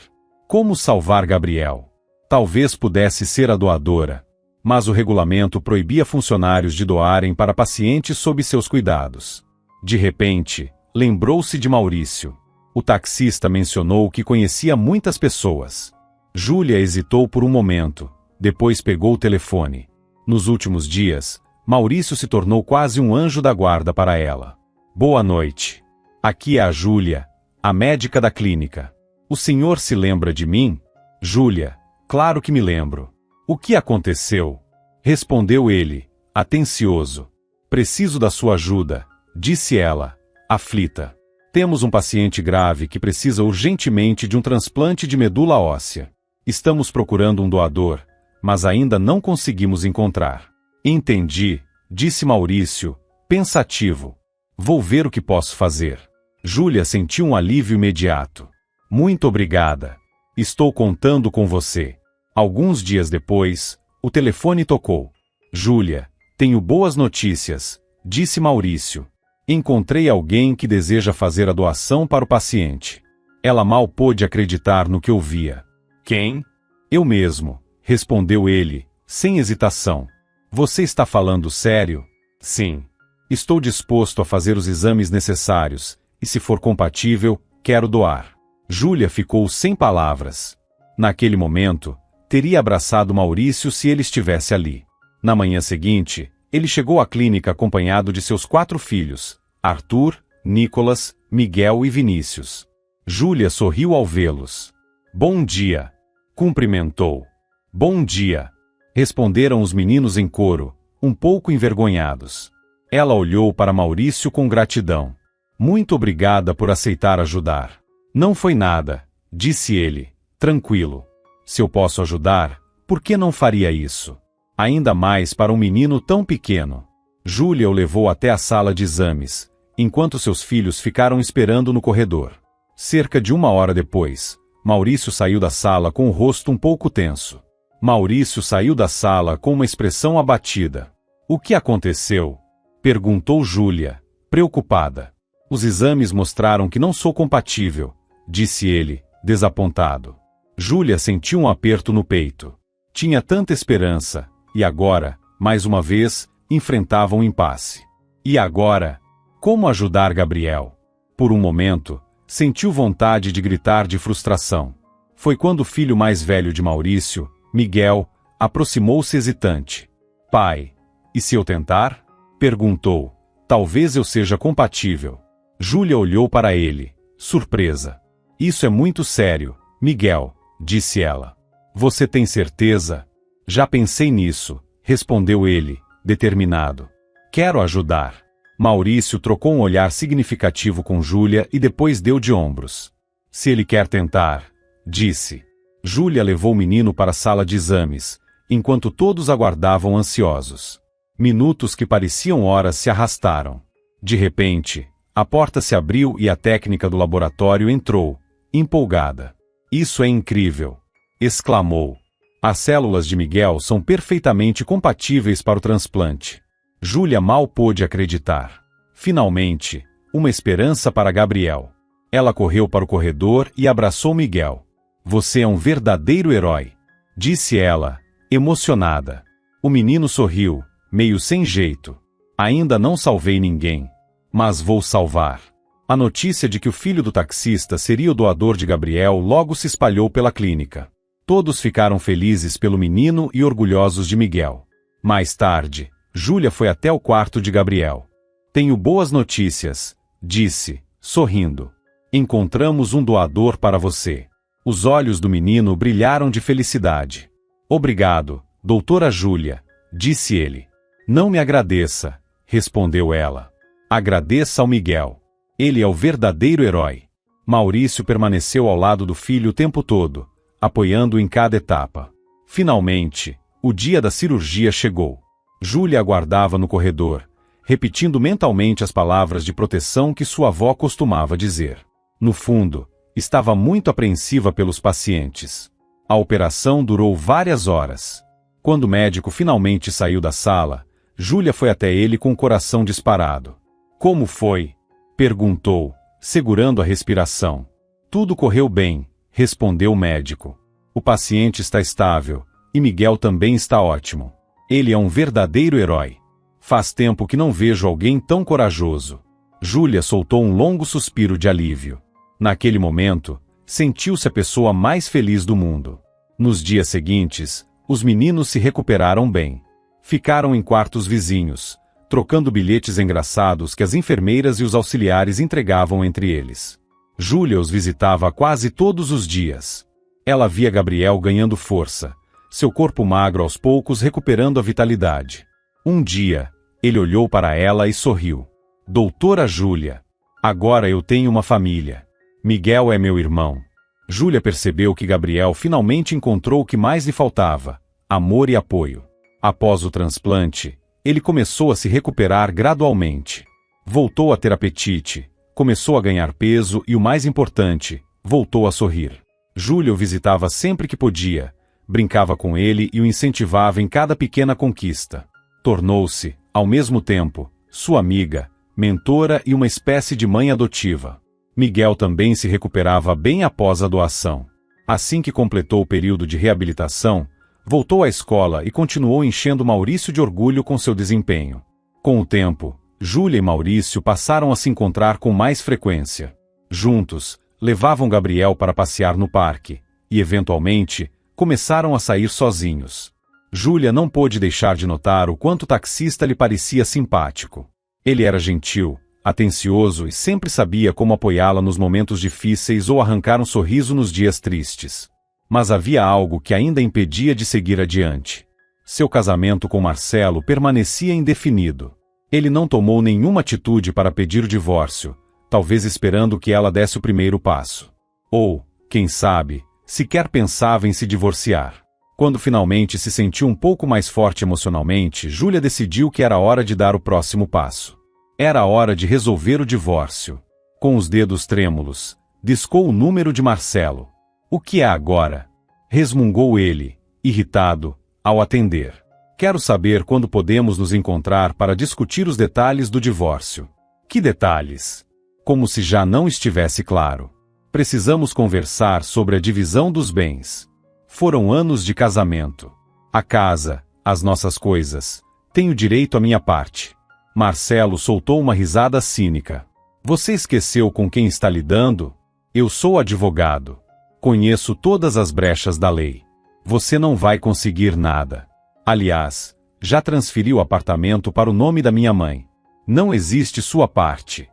Speaker 1: Como salvar Gabriel? Talvez pudesse ser a doadora. Mas o regulamento proibia funcionários de doarem para pacientes sob seus cuidados. De repente, lembrou-se de Maurício. O taxista mencionou que conhecia muitas pessoas. Júlia hesitou por um momento, depois pegou o telefone. Nos últimos dias, Maurício se tornou quase um anjo da guarda para ela. Boa noite. Aqui é a Júlia, a médica da clínica. O senhor se lembra de mim? Júlia, claro que me lembro. O que aconteceu? Respondeu ele, atencioso. Preciso da sua ajuda, disse ela, aflita. Temos um paciente grave que precisa urgentemente de um transplante de medula óssea. Estamos procurando um doador, mas ainda não conseguimos encontrar. Entendi, disse Maurício, pensativo. Vou ver o que posso fazer. Júlia sentiu um alívio imediato. Muito obrigada. Estou contando com você. Alguns dias depois, o telefone tocou. Júlia, tenho boas notícias, disse Maurício. Encontrei alguém que deseja fazer a doação para o paciente. Ela mal pôde acreditar no que ouvia. Quem? Eu mesmo, respondeu ele, sem hesitação. Você está falando sério? Sim. Estou disposto a fazer os exames necessários, e se for compatível, quero doar. Júlia ficou sem palavras. Naquele momento, teria abraçado Maurício se ele estivesse ali. Na manhã seguinte, ele chegou à clínica acompanhado de seus 4 filhos, Arthur, Nicolas, Miguel e Vinícius. Júlia sorriu ao vê-los. Bom dia. Cumprimentou. Bom dia. Responderam os meninos em coro, um pouco envergonhados. Ela olhou para Maurício com gratidão. Muito obrigada por aceitar ajudar. Não foi nada, disse ele, tranquilo. Se eu posso ajudar, por que não faria isso? Ainda mais para um menino tão pequeno. Júlia o levou até a sala de exames, enquanto seus filhos ficaram esperando no corredor. Cerca de 1 hora depois, Maurício saiu da sala com o rosto um pouco tenso. Maurício saiu da sala com uma expressão abatida. O que aconteceu? Perguntou Júlia, preocupada. Os exames mostraram que não sou compatível, disse ele, desapontado. Júlia sentiu um aperto no peito. Tinha tanta esperança, e agora, mais uma vez, enfrentava um impasse. E agora? Como ajudar Gabriel? Por um momento, sentiu vontade de gritar de frustração. Foi quando o filho mais velho de Maurício, Miguel, aproximou-se hesitante. Pai, e se eu tentar? Perguntou. Talvez eu seja compatível. Júlia olhou para ele, surpresa. Isso é muito sério, Miguel, disse ela. Você tem certeza? Já pensei nisso, respondeu ele, determinado. Quero ajudar. Maurício trocou um olhar significativo com Júlia e depois deu de ombros. Se ele quer tentar, disse. Júlia levou o menino para a sala de exames, enquanto todos aguardavam ansiosos. Minutos que pareciam horas se arrastaram. De repente, a porta se abriu e a técnica do laboratório entrou, empolgada. Isso é incrível! Exclamou. As células de Miguel são perfeitamente compatíveis para o transplante. Júlia mal pôde acreditar. Finalmente, uma esperança para Gabriel. Ela correu para o corredor e abraçou Miguel. Você é um verdadeiro herói, disse ela, emocionada. O menino sorriu, meio sem jeito. Ainda não salvei ninguém, mas vou salvar. A notícia de que o filho do taxista seria o doador de Gabriel logo se espalhou pela clínica. Todos ficaram felizes pelo menino e orgulhosos de Miguel. Mais tarde, Júlia foi até o quarto de Gabriel. Tenho boas notícias, disse, sorrindo. Encontramos um doador para você. Os olhos do menino brilharam de felicidade. Obrigado, doutora Júlia, disse ele. Não me agradeça, respondeu ela. Agradeça ao Miguel. Ele é o verdadeiro herói. Maurício permaneceu ao lado do filho o tempo todo, apoiando-o em cada etapa. Finalmente, o dia da cirurgia chegou. Júlia aguardava no corredor, repetindo mentalmente as palavras de proteção que sua avó costumava dizer. No fundo, estava muito apreensiva pelos pacientes. A operação durou várias horas. Quando o médico finalmente saiu da sala, Júlia foi até ele com o coração disparado. Como foi? Perguntou, segurando a respiração. Tudo correu bem, respondeu o médico. O paciente está estável, e Miguel também está ótimo. Ele é um verdadeiro herói. Faz tempo que não vejo alguém tão corajoso. Júlia soltou um longo suspiro de alívio. Naquele momento, sentiu-se a pessoa mais feliz do mundo. Nos dias seguintes, os meninos se recuperaram bem. Ficaram em quartos vizinhos, trocando bilhetes engraçados que as enfermeiras e os auxiliares entregavam entre eles. Júlia os visitava quase todos os dias. Ela via Gabriel ganhando força, seu corpo magro aos poucos recuperando a vitalidade. Um dia, ele olhou para ela e sorriu. Doutora Júlia, agora eu tenho uma família. Miguel é meu irmão. Júlia percebeu que Gabriel finalmente encontrou o que mais lhe faltava: amor e apoio. Após o transplante, ele começou a se recuperar gradualmente. Voltou a ter apetite, começou a ganhar peso e, o mais importante, voltou a sorrir. Júlia o visitava sempre que podia, brincava com ele e o incentivava em cada pequena conquista. Tornou-se, ao mesmo tempo, sua amiga, mentora e uma espécie de mãe adotiva. Miguel também se recuperava bem após a doação. Assim que completou o período de reabilitação, voltou à escola e continuou enchendo Maurício de orgulho com seu desempenho. Com o tempo, Júlia e Maurício passaram a se encontrar com mais frequência. Juntos, levavam Gabriel para passear no parque, e, eventualmente, começaram a sair sozinhos. Júlia não pôde deixar de notar o quanto o taxista lhe parecia simpático. Ele era gentil, atencioso e sempre sabia como apoiá-la nos momentos difíceis ou arrancar um sorriso nos dias tristes. Mas havia algo que ainda impedia de seguir adiante. Seu casamento com Marcelo permanecia indefinido. Ele não tomou nenhuma atitude para pedir o divórcio, talvez esperando que ela desse o primeiro passo. Ou, quem sabe, sequer pensava em se divorciar. Quando finalmente se sentiu um pouco mais forte emocionalmente, Júlia decidiu que era hora de dar o próximo passo. Era hora de resolver o divórcio. Com os dedos trêmulos, discou o número de Marcelo. O que é agora? Resmungou ele, irritado, ao atender. Quero saber quando podemos nos encontrar para discutir os detalhes do divórcio. Que detalhes? Como se já não estivesse claro. Precisamos conversar sobre a divisão dos bens. Foram anos de casamento. A casa, as nossas coisas. Tenho direito à minha parte. Marcelo soltou uma risada cínica. Você esqueceu com quem está lidando? Eu sou advogado. Conheço todas as brechas da lei. Você não vai conseguir nada. Aliás, já transferi o apartamento para o nome da minha mãe. Não existe sua parte.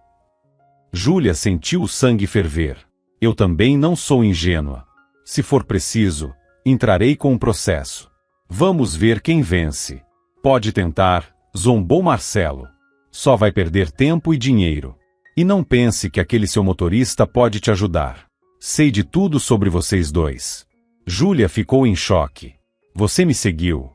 Speaker 1: Júlia sentiu o sangue ferver. Eu também não sou ingênua. Se for preciso, entrarei com um processo. Vamos ver quem vence. Pode tentar, zombou Marcelo. Só vai perder tempo e dinheiro. E não pense que aquele seu motorista pode te ajudar. Sei de tudo sobre vocês dois. Júlia ficou em choque. Você me seguiu.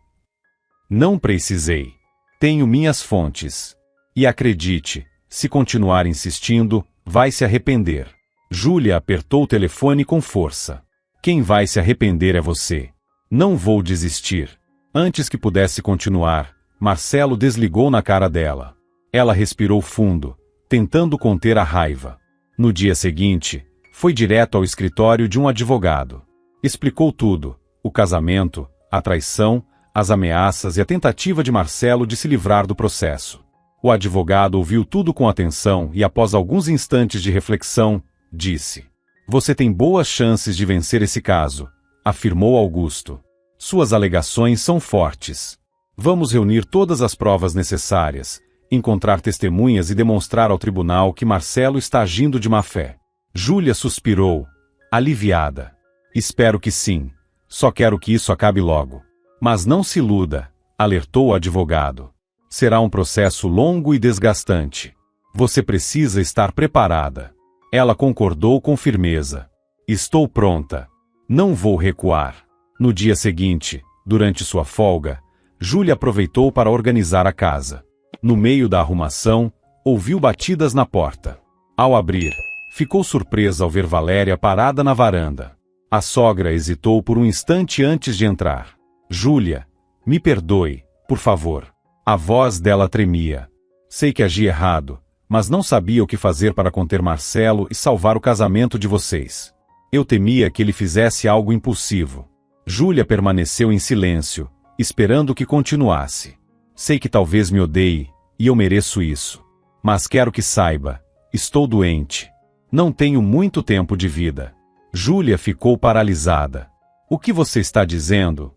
Speaker 1: Não precisei. Tenho minhas fontes. E acredite, se continuar insistindo, vai se arrepender. Júlia apertou o telefone com força. Quem vai se arrepender é você. Não vou desistir. Antes que pudesse continuar, Marcelo desligou na cara dela. Ela respirou fundo, tentando conter a raiva. No dia seguinte, foi direto ao escritório de um advogado. Explicou tudo: o casamento, a traição, as ameaças e a tentativa de Marcelo de se livrar do processo. O advogado ouviu tudo com atenção e, após alguns instantes de reflexão, disse: Você tem boas chances de vencer esse caso, afirmou Augusto. Suas alegações são fortes. Vamos reunir todas as provas necessárias, encontrar testemunhas e demonstrar ao tribunal que Marcelo está agindo de má fé. Júlia suspirou, aliviada. Espero que sim. Só quero que isso acabe logo. Mas não se iluda, alertou o advogado. Será um processo longo e desgastante. Você precisa estar preparada. Ela concordou com firmeza. Estou pronta. Não vou recuar. No dia seguinte, durante sua folga, Júlia aproveitou para organizar a casa. No meio da arrumação, ouviu batidas na porta. Ao abrir, ficou surpresa ao ver Valéria parada na varanda. A sogra hesitou por um instante antes de entrar. Júlia, me perdoe, por favor. A voz dela tremia. Sei que agi errado, mas não sabia o que fazer para conter Marcelo e salvar o casamento de vocês. Eu temia que ele fizesse algo impulsivo. Júlia permaneceu em silêncio, esperando que continuasse. Sei que talvez me odeie, e eu mereço isso. Mas quero que saiba, estou doente. Não tenho muito tempo de vida. Júlia ficou paralisada. O que você está dizendo?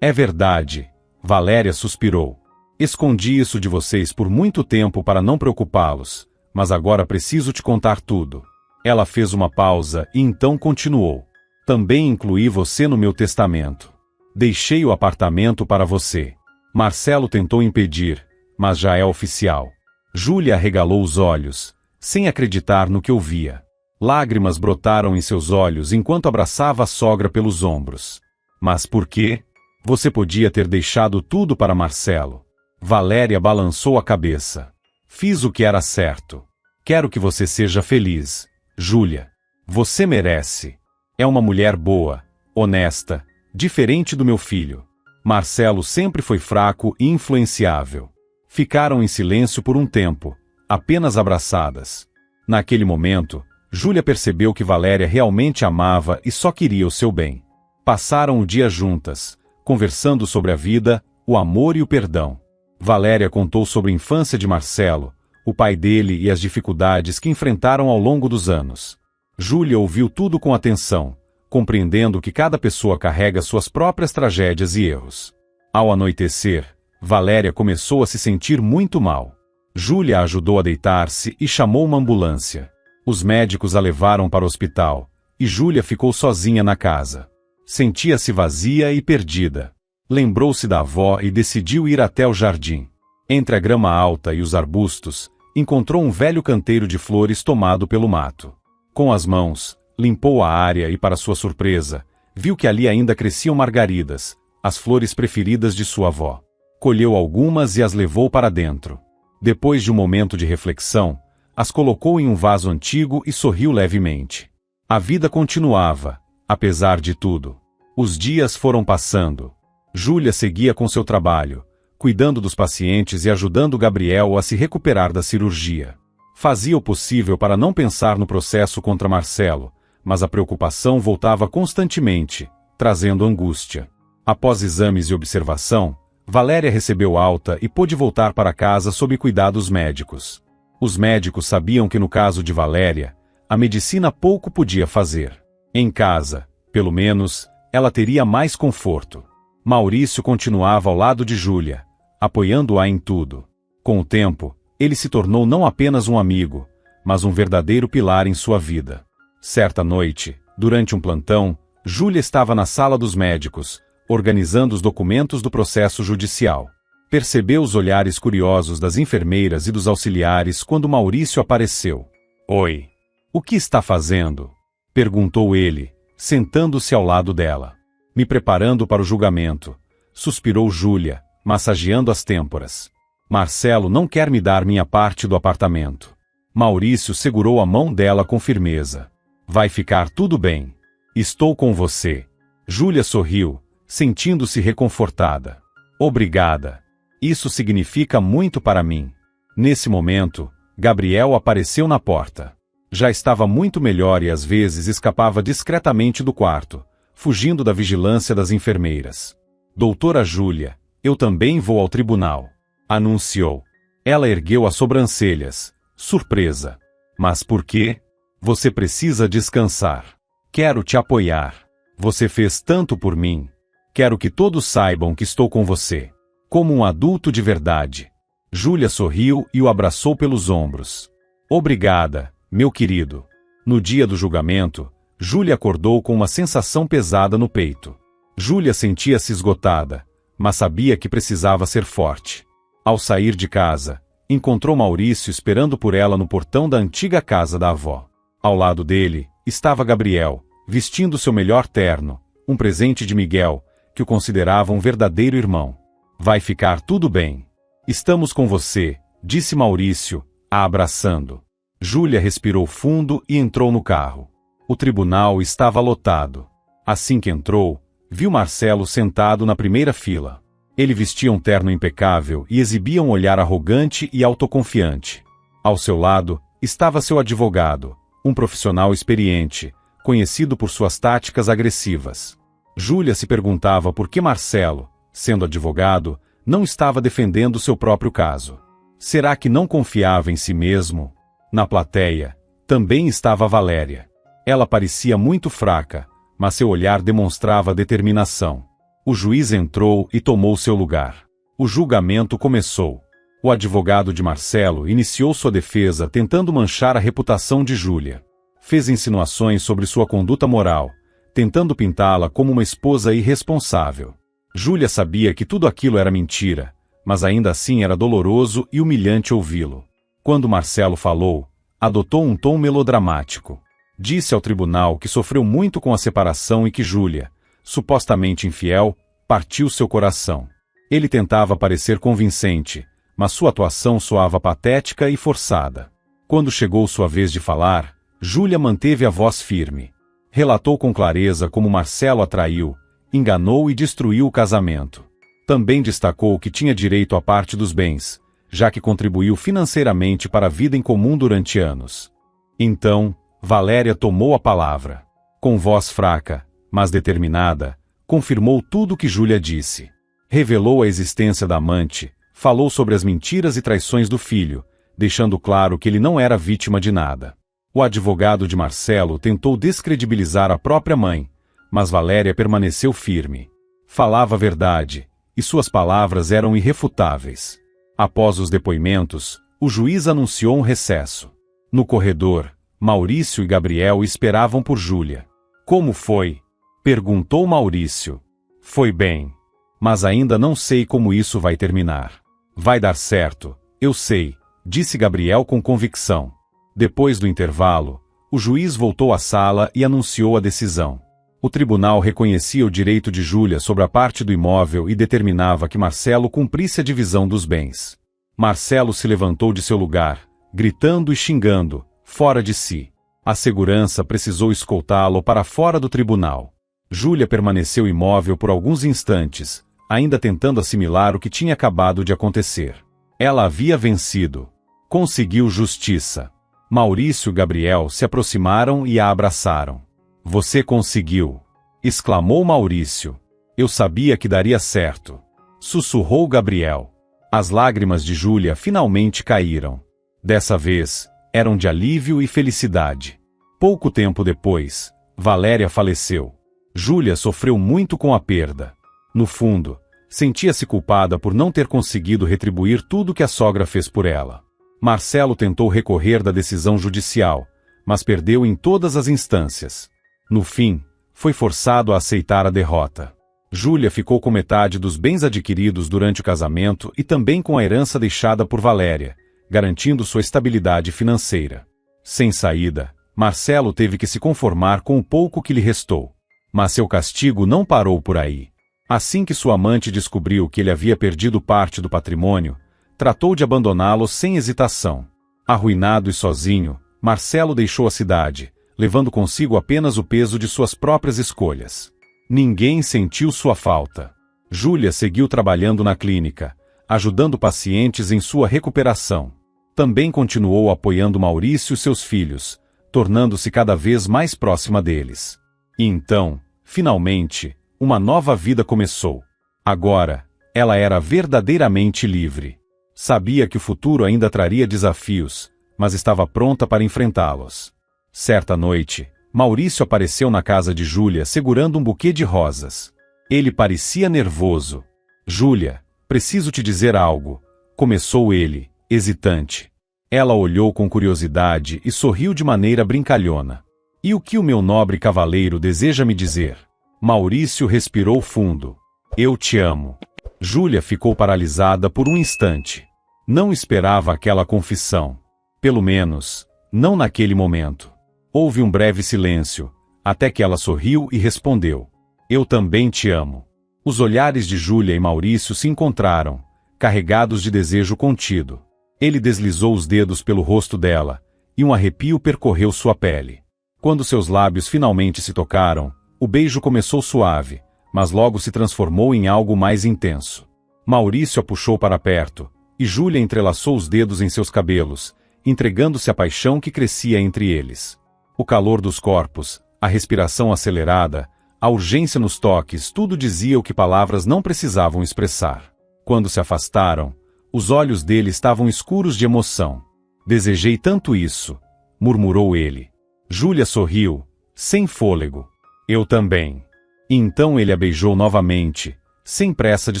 Speaker 1: É verdade. Valéria suspirou. Escondi isso de vocês por muito tempo para não preocupá-los, mas agora preciso te contar tudo. Ela fez uma pausa e então continuou. Também incluí você no meu testamento. Deixei o apartamento para você. Marcelo tentou impedir, mas já é oficial. Júlia arregalou os olhos, sem acreditar no que ouvia. Lágrimas brotaram em seus olhos enquanto abraçava a sogra pelos ombros. Mas por quê? Você podia ter deixado tudo para Marcelo. Valéria balançou a cabeça. Fiz o que era certo. Quero que você seja feliz, Júlia. Você merece. É uma mulher boa, honesta, diferente do meu filho. Marcelo sempre foi fraco e influenciável. Ficaram em silêncio por um tempo, apenas abraçadas. Naquele momento, Júlia percebeu que Valéria realmente amava e só queria o seu bem. Passaram o dia juntas, conversando sobre a vida, o amor e o perdão. Valéria contou sobre a infância de Marcelo, o pai dele e as dificuldades que enfrentaram ao longo dos anos. Júlia ouviu tudo com atenção, compreendendo que cada pessoa carrega suas próprias tragédias e erros. Ao anoitecer, Valéria começou a se sentir muito mal. Júlia a ajudou a deitar-se e chamou uma ambulância. Os médicos a levaram para o hospital, e Júlia ficou sozinha na casa. Sentia-se vazia e perdida. Lembrou-se da avó e decidiu ir até o jardim. Entre a grama alta e os arbustos, encontrou um velho canteiro de flores tomado pelo mato. Com as mãos, limpou a área e, para sua surpresa, viu que ali ainda cresciam margaridas, as flores preferidas de sua avó. Colheu algumas e as levou para dentro. Depois de um momento de reflexão, as colocou em um vaso antigo e sorriu levemente. A vida continuava, apesar de tudo. Os dias foram passando. Júlia seguia com seu trabalho, cuidando dos pacientes e ajudando Gabriel a se recuperar da cirurgia. Fazia o possível para não pensar no processo contra Marcelo, mas a preocupação voltava constantemente, trazendo angústia. Após exames e observação, Valéria recebeu alta e pôde voltar para casa sob cuidados médicos. Os médicos sabiam que no caso de Valéria, a medicina pouco podia fazer. Em casa, pelo menos, ela teria mais conforto. Maurício continuava ao lado de Júlia, apoiando-a em tudo. Com o tempo, ele se tornou não apenas um amigo, mas um verdadeiro pilar em sua vida. Certa noite, durante um plantão, Júlia estava na sala dos médicos, organizando os documentos do processo judicial. Percebeu os olhares curiosos das enfermeiras e dos auxiliares quando Maurício apareceu. "Oi. O que está fazendo?" perguntou ele, sentando-se ao lado dela. "Me preparando para o julgamento", suspirou Júlia, massageando as têmporas. "Marcelo não quer me dar minha parte do apartamento." Maurício segurou a mão dela com firmeza. "Vai ficar tudo bem. Estou com você." Júlia sorriu, sentindo-se reconfortada. "Obrigada. Isso significa muito para mim." Nesse momento, Gabriel apareceu na porta. Já estava muito melhor e às vezes escapava discretamente do quarto, fugindo da vigilância das enfermeiras. "Doutora Júlia, eu também vou ao tribunal", anunciou. Ela ergueu as sobrancelhas, surpresa. "Mas por quê?" "Você precisa descansar. Quero te apoiar. Você fez tanto por mim. Quero que todos saibam que estou com você. Como um adulto de verdade." Júlia sorriu e o abraçou pelos ombros. "Obrigada, meu querido." No dia do julgamento, Júlia acordou com uma sensação pesada no peito. Júlia sentia-se esgotada, mas sabia que precisava ser forte. Ao sair de casa, encontrou Maurício esperando por ela no portão da antiga casa da avó. Ao lado dele, estava Gabriel, vestindo seu melhor terno, um presente de Miguel, que o considerava um verdadeiro irmão. "Vai ficar tudo bem. Estamos com você", disse Maurício, a abraçando. Júlia respirou fundo e entrou no carro. O tribunal estava lotado. Assim que entrou, viu Marcelo sentado na primeira fila. Ele vestia um terno impecável e exibia um olhar arrogante e autoconfiante. Ao seu lado, estava seu advogado, um profissional experiente, conhecido por suas táticas agressivas. Júlia se perguntava por que Marcelo, sendo advogado, não estava defendendo seu próprio caso. Será que não confiava em si mesmo? Na plateia, também estava Valéria. Ela parecia muito fraca, mas seu olhar demonstrava determinação. O juiz entrou e tomou seu lugar. O julgamento começou. O advogado de Marcelo iniciou sua defesa tentando manchar a reputação de Júlia. Fez insinuações sobre sua conduta moral, tentando pintá-la como uma esposa irresponsável. Júlia sabia que tudo aquilo era mentira, mas ainda assim era doloroso e humilhante ouvi-lo. Quando Marcelo falou, adotou um tom melodramático. Disse ao tribunal que sofreu muito com a separação e que Júlia, supostamente infiel, partiu seu coração. Ele tentava parecer convincente, mas sua atuação soava patética e forçada. Quando chegou sua vez de falar, Júlia manteve a voz firme. Relatou com clareza como Marcelo a traiu, enganou e destruiu o casamento. Também destacou que tinha direito à parte dos bens, já que contribuiu financeiramente para a vida em comum durante anos. Então, Valéria tomou a palavra. Com voz fraca, mas determinada, confirmou tudo o que Júlia disse. Revelou a existência da amante, falou sobre as mentiras e traições do filho, deixando claro que ele não era vítima de nada. O advogado de Marcelo tentou descredibilizar a própria mãe, mas Valéria permaneceu firme. Falava a verdade, e suas palavras eram irrefutáveis. Após os depoimentos, o juiz anunciou um recesso. No corredor, Maurício e Gabriel esperavam por Júlia. Como foi? Perguntou Maurício. Foi bem. Mas ainda não sei como isso vai terminar. Vai dar certo, eu sei, disse Gabriel com convicção. Depois do intervalo, o juiz voltou à sala e anunciou a decisão. O tribunal reconhecia o direito de Júlia sobre a parte do imóvel e determinava que Marcelo cumprisse a divisão dos bens. Marcelo se levantou de seu lugar, gritando e xingando, fora de si. A segurança precisou escoltá-lo para fora do tribunal. Júlia permaneceu imóvel por alguns instantes, ainda tentando assimilar o que tinha acabado de acontecer. Ela havia vencido. Conseguiu justiça. Maurício e Gabriel se aproximaram e a abraçaram. Você conseguiu! Exclamou Maurício. Eu sabia que daria certo. Sussurrou Gabriel. As lágrimas de Júlia finalmente caíram. Dessa vez, eram de alívio e felicidade. Pouco tempo depois, Valéria faleceu. Júlia sofreu muito com a perda. No fundo, sentia-se culpada por não ter conseguido retribuir tudo que a sogra fez por ela. Marcelo tentou recorrer da decisão judicial, mas perdeu em todas as instâncias. No fim, foi forçado a aceitar a derrota. Júlia ficou com metade dos bens adquiridos durante o casamento e também com a herança deixada por Valéria, garantindo sua estabilidade financeira. Sem saída, Marcelo teve que se conformar com o pouco que lhe restou. Mas seu castigo não parou por aí. Assim que sua amante descobriu que ele havia perdido parte do patrimônio, tratou de abandoná-lo sem hesitação. Arruinado e sozinho, Marcelo deixou a cidade, levando consigo apenas o peso de suas próprias escolhas. Ninguém sentiu sua falta. Júlia seguiu trabalhando na clínica, ajudando pacientes em sua recuperação. Também continuou apoiando Maurício e seus filhos, tornando-se cada vez mais próxima deles. E então, finalmente, uma nova vida começou. Agora, ela era verdadeiramente livre. Sabia que o futuro ainda traria desafios, mas estava pronta para enfrentá-los. Certa noite, Maurício apareceu na casa de Júlia segurando um buquê de rosas. Ele parecia nervoso. Júlia, preciso te dizer algo, começou ele, hesitante. Ela olhou com curiosidade e sorriu de maneira brincalhona. E o que o meu nobre cavaleiro deseja me dizer? Maurício respirou fundo. Eu te amo. Júlia ficou paralisada por um instante. Não esperava aquela confissão. Pelo menos, não naquele momento. Houve um breve silêncio, até que ela sorriu e respondeu. Eu também te amo. Os olhares de Júlia e Maurício se encontraram, carregados de desejo contido. Ele deslizou os dedos pelo rosto dela, e um arrepio percorreu sua pele. Quando seus lábios finalmente se tocaram, o beijo começou suave, mas logo se transformou em algo mais intenso. Maurício a puxou para perto, e Júlia entrelaçou os dedos em seus cabelos, entregando-se à paixão que crescia entre eles. O calor dos corpos, a respiração acelerada, a urgência nos toques, tudo dizia o que palavras não precisavam expressar. Quando se afastaram, os olhos dele estavam escuros de emoção. Desejei tanto isso, murmurou ele. Júlia sorriu, sem fôlego. Eu também. E então ele a beijou novamente, sem pressa de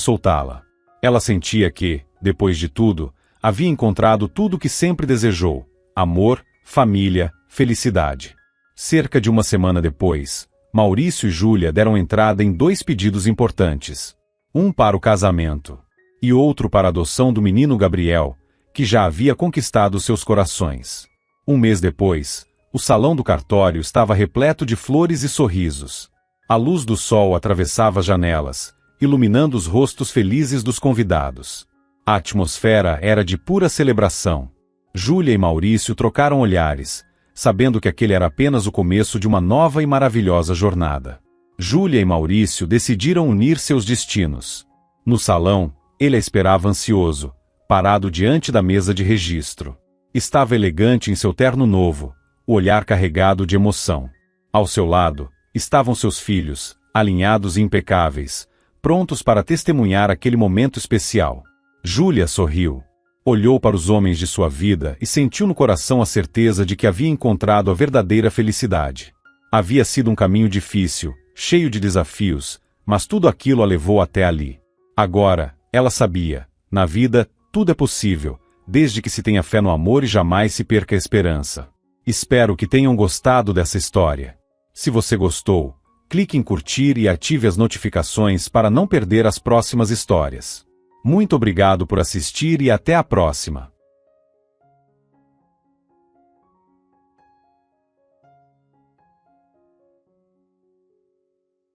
Speaker 1: soltá-la. Ela sentia que, depois de tudo, havia encontrado tudo o que sempre desejou: amor, família, felicidade. Cerca de uma semana depois, Maurício e Júlia deram entrada em 2 pedidos importantes. Um para o casamento, e outro para a adoção do menino Gabriel, que já havia conquistado seus corações. Um mês depois, o salão do cartório estava repleto de flores e sorrisos. A luz do sol atravessava as janelas, iluminando os rostos felizes dos convidados. A atmosfera era de pura celebração. Júlia e Maurício trocaram olhares, sabendo que aquele era apenas o começo de uma nova e maravilhosa jornada. Júlia e Maurício decidiram unir seus destinos. No salão, ele a esperava ansioso, parado diante da mesa de registro. Estava elegante em seu terno novo, o olhar carregado de emoção. Ao seu lado, estavam seus filhos, alinhados e impecáveis, prontos para testemunhar aquele momento especial. Júlia sorriu. Olhou para os homens de sua vida e sentiu no coração a certeza de que havia encontrado a verdadeira felicidade. Havia sido um caminho difícil, cheio de desafios, mas tudo aquilo a levou até ali. Agora, ela sabia, na vida, tudo é possível, desde que se tenha fé no amor e jamais se perca a esperança. Espero que tenham gostado dessa história. Se você gostou, clique em curtir e ative as notificações para não perder as próximas histórias. Muito obrigado por assistir e até a próxima!